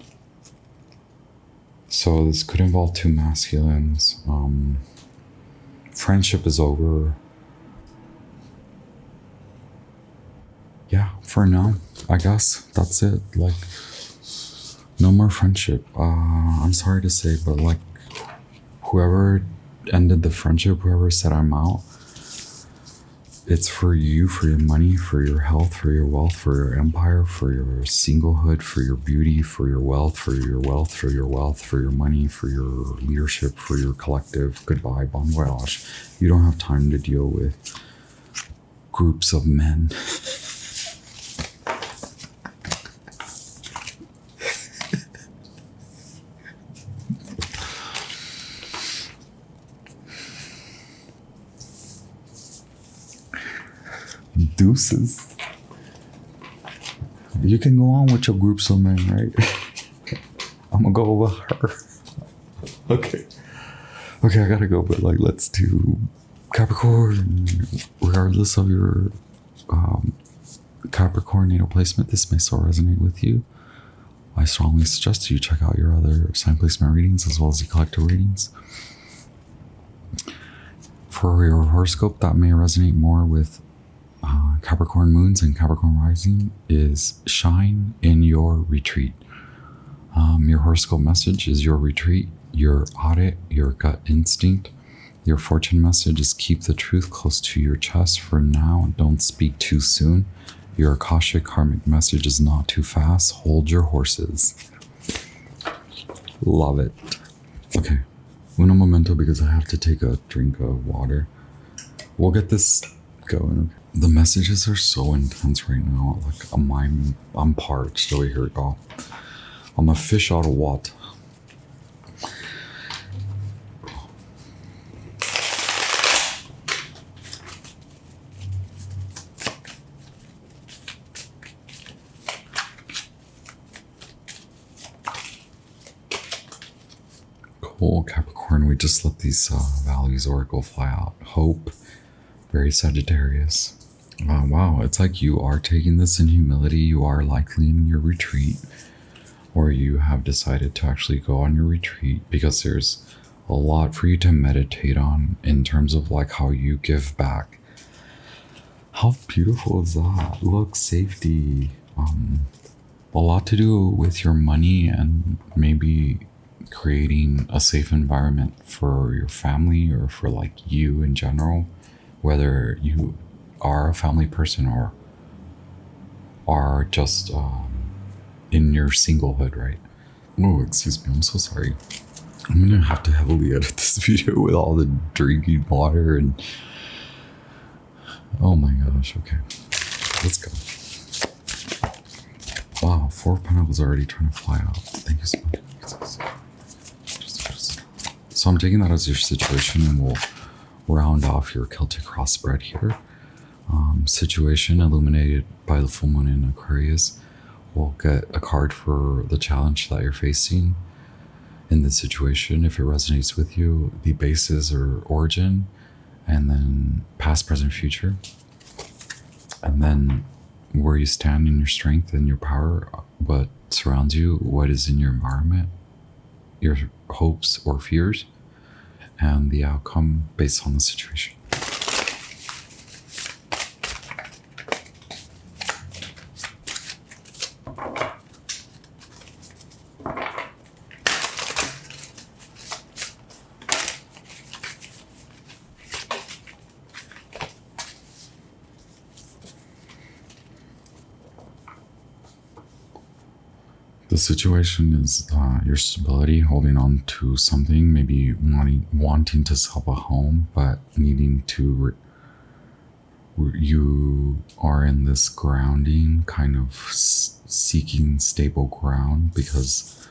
So this could involve two masculines. Friendship is over. Yeah, for now, I guess that's it. Like, no more friendship. I'm sorry to say, but, like, whoever ended the friendship, whoever said I'm out, it's for you, for your money, for your health, for your wealth, for your empire, for your singlehood, for your beauty, for your wealth, for your wealth, for your wealth, for your money, for your leadership, for your collective. Goodbye, bon voyage. You don't have time to deal with groups of men. Deuces. You can go on with your groups of men, right? I'm gonna go over her. Okay, I gotta go, but, like, let's do Capricorn, regardless of your Capricorn natal placement, this may still resonate with you. I strongly suggest you check out your other sign placement readings as well as the collective readings. For your horoscope that may resonate more with Capricorn moons and Capricorn rising is shine in your retreat. Your horoscope message is your retreat, your audit, your gut instinct. Your fortune message is keep the truth close to your chest for now. Don't speak too soon. Your Akashic karmic message is not too fast. Hold your horses. Love it. Okay. Uno momento because I have to take a drink of water. We'll get this going. Okay. The messages are so intense right now. Like I'm parched over here, y'all. I'm a fish out of water. Cool, Capricorn, we just let these values oracle fly out. Hope, very Sagittarius. Wow, it's like you are taking this in humility. You are likely in your retreat, or you have decided to actually go on your retreat because there's a lot for you to meditate on in terms of like how you give back. How beautiful is that? Look, safety. A lot to do with your money and maybe creating a safe environment for your family or for like you in general, whether you are a family person or are just in your singlehood, right? Oh, excuse me, I'm so sorry. I'm gonna have to heavily edit this video with all the drinking water and oh my gosh. Okay, let's go. Wow, 4 of Pentacles already trying to fly out. Thank you so much. So I'm taking that as your situation and we'll round off your Celtic cross spread here. Situation illuminated by the full moon in Aquarius. We'll get a card for the challenge that you're facing in this situation. If it resonates with you, the basis or origin, and then past, present, future. And then where you stand in your strength and your power, what surrounds you, what is in your environment, your hopes or fears, and the outcome based on the situation. The situation is your stability, holding on to something, maybe wanting to sell a home, but needing to, you are in this grounding, kind of seeking stable ground because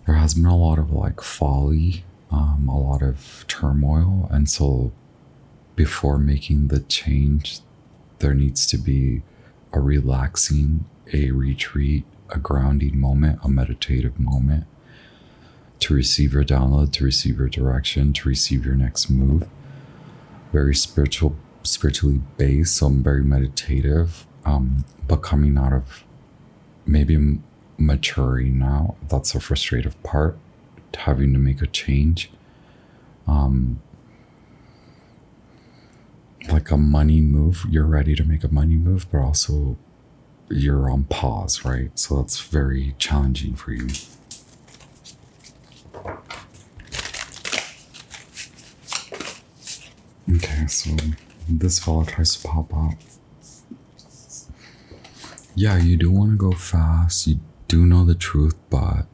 there has been a lot of like folly, a lot of turmoil. And so before making the change, there needs to be a relaxing, a retreat, a grounding moment, a meditative moment to receive your download, to receive your direction, to receive your next move. Very spiritually based, so I'm very meditative, but coming out of maybe maturing now. That's the frustrative part, having to make a change. Like a money move, you're ready to make a money move, but also you're on pause, right? So that's very challenging for you. Okay, so this fella tries to pop out. Yeah, you do want to go fast. You do know the truth, but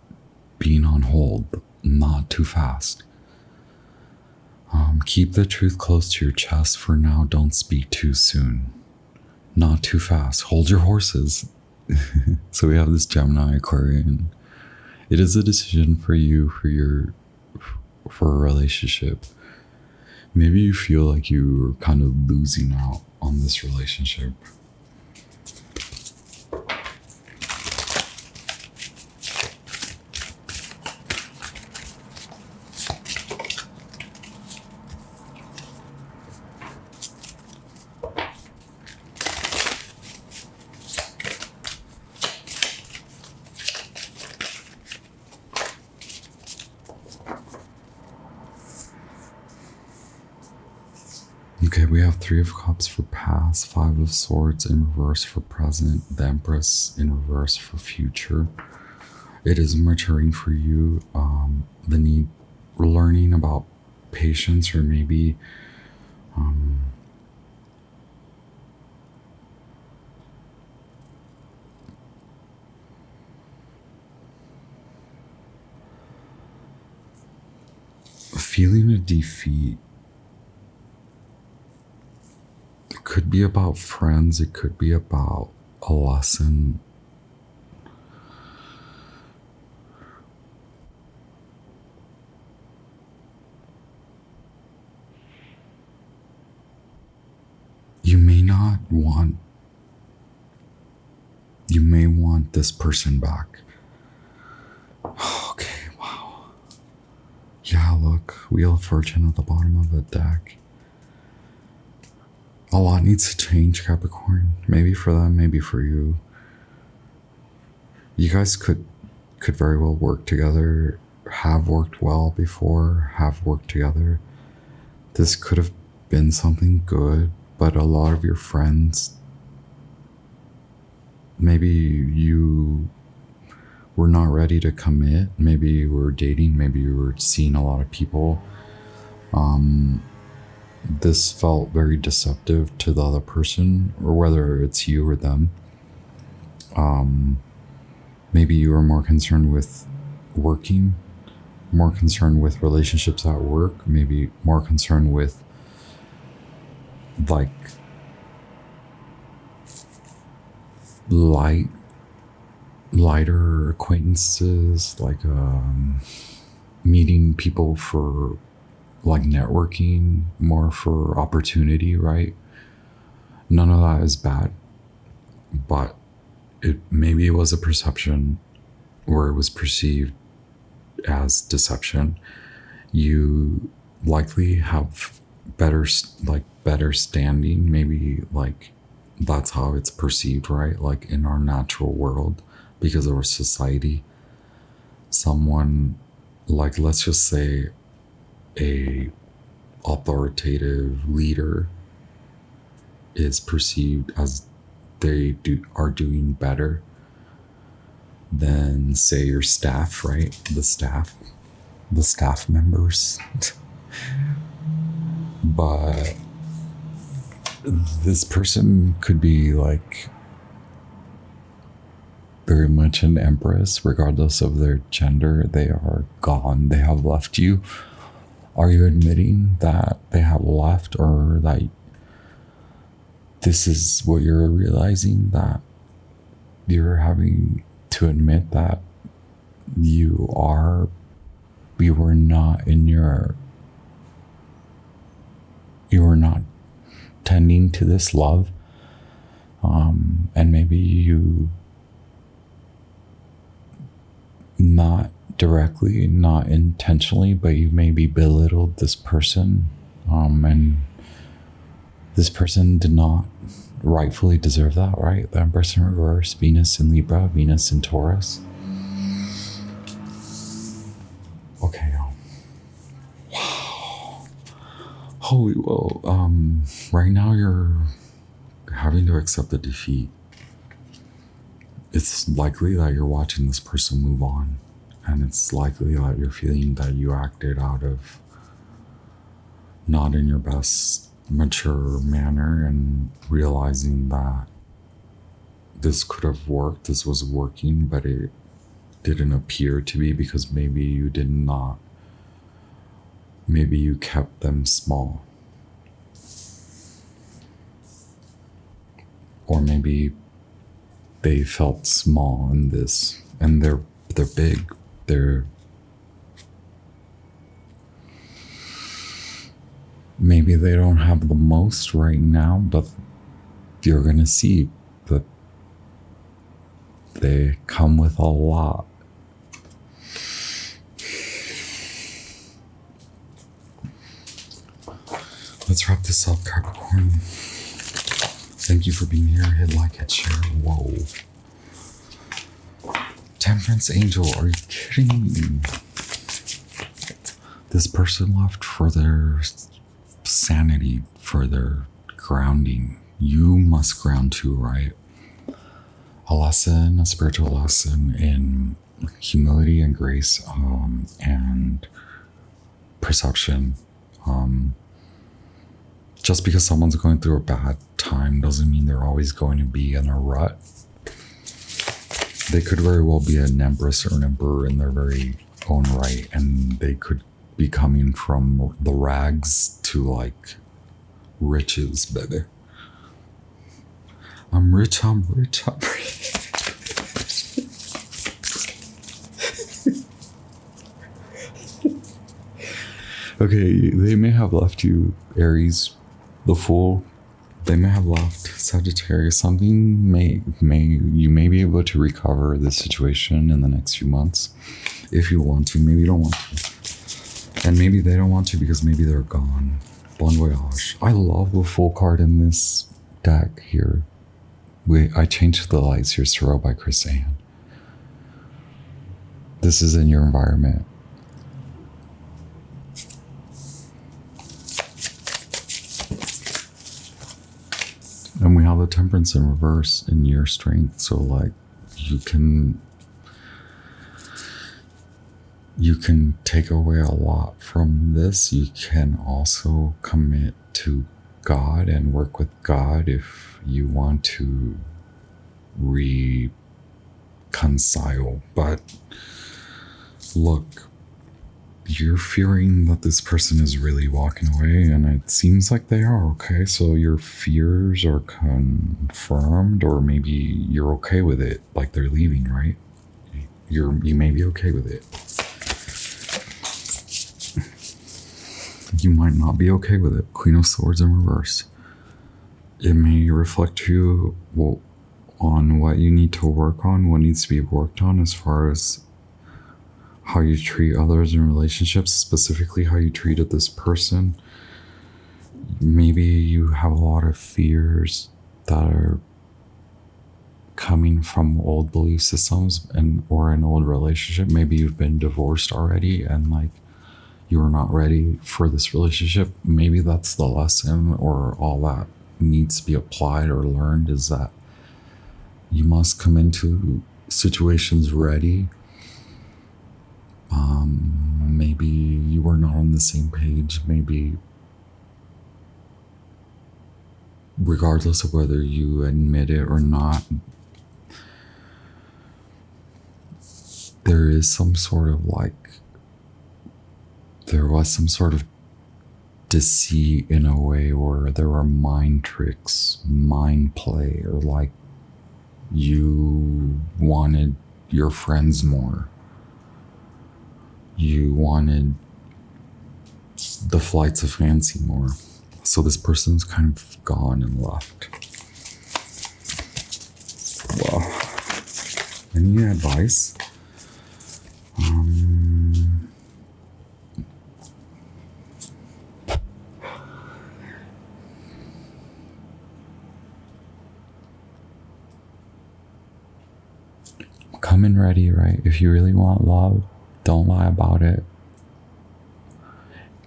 being on hold, not too fast. Keep the truth close to your chest for now. Don't speak too soon. Not too fast. Hold your horses. So we have this Gemini Aquarian. It is a decision for you, for a relationship. Maybe you feel like you're kind of losing out on this relationship. Okay, we have Three of Cups for past, Five of Swords in reverse for present, the Empress in reverse for future. It is maturing for you. The need, learning about patience, or maybe a feeling of defeat. It could be about friends, it could be about a lesson. You may not want, you may want this person back. Okay, wow. Yeah, look, Wheel of Fortune at the bottom of the deck. A lot needs to change, Capricorn. Maybe for them, maybe for you. You guys could very well work together, have worked well before, have worked together. This could have been something good, but a lot of your friends, maybe you were not ready to commit. Maybe you were dating, maybe you were seeing a lot of people. This felt very deceptive to the other person, or whether it's you or them. Maybe you were more concerned with working, more concerned with relationships at work, maybe more concerned with like lighter acquaintances, like meeting people for like networking, more for opportunity, right? None of that is bad, but maybe it was a perception, or it was perceived as deception. You likely have better standing, maybe, like that's how it's perceived, right? Like in our natural world, because of our society, someone, like, let's just say a authoritative leader is perceived as are doing better than, say, your staff, right? The staff members. But this person could be like very much an empress, regardless of their gender. They are gone. They have left you. Are you admitting that they have left, or that this is what you're realizing, that you're having to admit that you were not tending to this love, and maybe you, not directly, not intentionally, but you maybe belittled this person, and this person did not rightfully deserve that, right? The Empress in reverse, Venus in Libra, Venus in Taurus. Okay. Wow. Holy whoa. Right now you're having to accept the defeat. It's likely that you're watching this person move on, and it's likely that you're feeling that you acted out of not in your best mature manner, and realizing that this could have worked, this was working, but it didn't appear to be, because maybe you kept them small, or maybe they felt small in this, and they're big. Maybe they don't have the most right now, but you're gonna see that they come with a lot. Let's wrap this up, Capricorn. Thank you for being here. Hit like, hit share. Whoa. Temperance Angel, are you kidding me? This person left for their sanity, further grounding. You must ground too, right? A lesson, a spiritual lesson in humility and grace, and perception. Just because someone's going through a bad time doesn't mean they're always going to be in a rut. They could very well be an empress or an emperor in their very own right, and they could be coming from the rags to like riches, baby. I'm rich, I'm rich, I'm rich. Okay, they may have left you, Aries, the Fool. They may have left Sagittarius. Something you may be able to recover this situation in the next few months, if you want to. Maybe you don't want to, and maybe they don't want to because maybe they're gone. Bon voyage. I love the Fool card in this deck here. I changed the lights. Here's Tarot by Chris Ann. This is in your environment. And we have the Temperance in reverse in your strength. So like you can take away a lot from this. You can also commit to God and work with God if you want to reconcile. But look, you're fearing that this person is really walking away, and it seems like they are. Okay, so your fears are confirmed, or maybe you're okay with it, like they're leaving, right? You may be okay with it. You might not be okay with it. Queen of Swords in reverse. It may reflect you on what you need to work on, what needs to be worked on as far as how you treat others in relationships, specifically how you treated this person. Maybe you have a lot of fears that are coming from old belief systems or an old relationship. Maybe you've been divorced already and like you are not ready for this relationship. Maybe that's the lesson, or all that needs to be applied or learned is that you must come into situations ready. Maybe you were not on the same page. Maybe regardless of whether you admit it or not, there was some sort of deceit in a way, or there were mind tricks, mind play, or like you wanted your friends more. You wanted the flights of fancy more. So this person's kind of gone and left. Well, any advice? Come in ready, right? If you really want love, don't lie about it.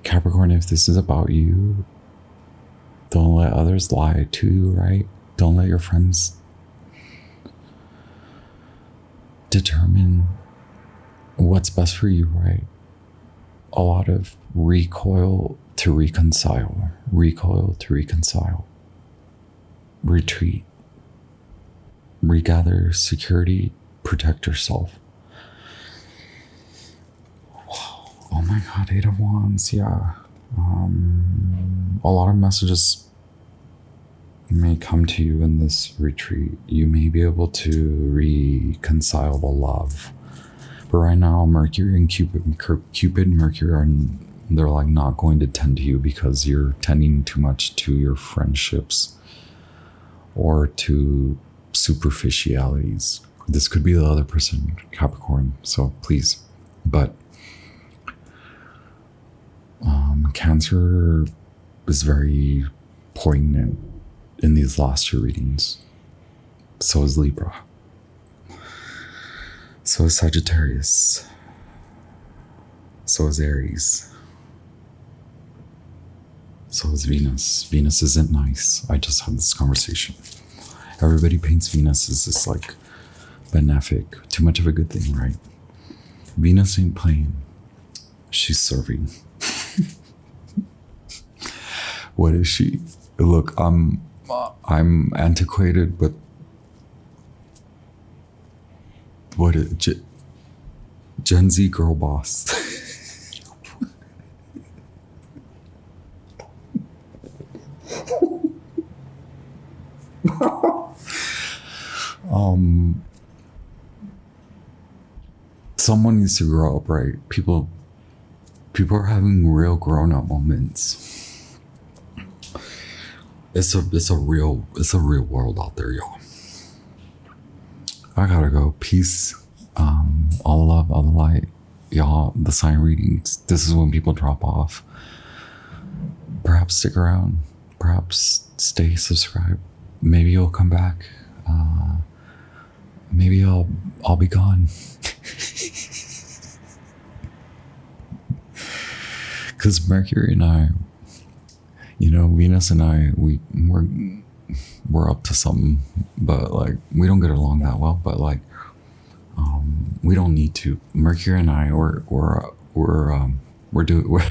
Capricorn, if this is about you, don't let others lie to you, right? Don't let your friends determine what's best for you, right? A lot of recoil to reconcile, retreat, regather security, protect yourself. Oh my God, 8 of Wands, yeah. A lot of messages may come to you in this retreat. You may be able to reconcile the love. But right now, Mercury and Cupid and Mercury are, they're like not going to tend to you because you're tending too much to your friendships or to superficialities. This could be the other person, Capricorn, so please. But Cancer is very poignant in these last 2 readings. So is Libra. So is Sagittarius. So is Aries. So is Venus. Venus isn't nice. I just had this conversation. Everybody paints Venus as this like benefic, too much of a good thing, right? Venus ain't playing. She's serving. What is she? Look, I'm antiquated, but what is Gen Z girl boss? Someone needs to grow up, right? People are having real grown-up moments. It's a real world out there, y'all. I gotta go. Peace. All the love, all the light. Y'all, the sign readings. This is when people drop off. Perhaps stick around. Perhaps stay subscribed. Maybe you'll come back. Maybe I'll be gone. Because Mercury and I, Venus and I, we're up to something, but like we don't get along that well. But like, we don't need to. Mercury and I, we're doing.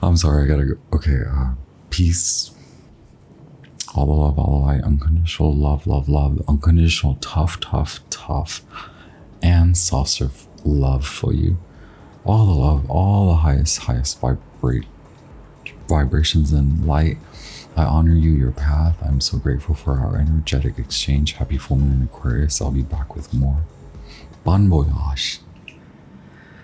I'm sorry, I gotta go. Okay, peace. All the love, all the light, unconditional love, unconditional tough, and soft serve love for you. All the love, all the highest vibrations and light. I honor you, your path. I'm so grateful for our energetic exchange. Happy full moon in Aquarius. I'll be back with more. Bon voyage.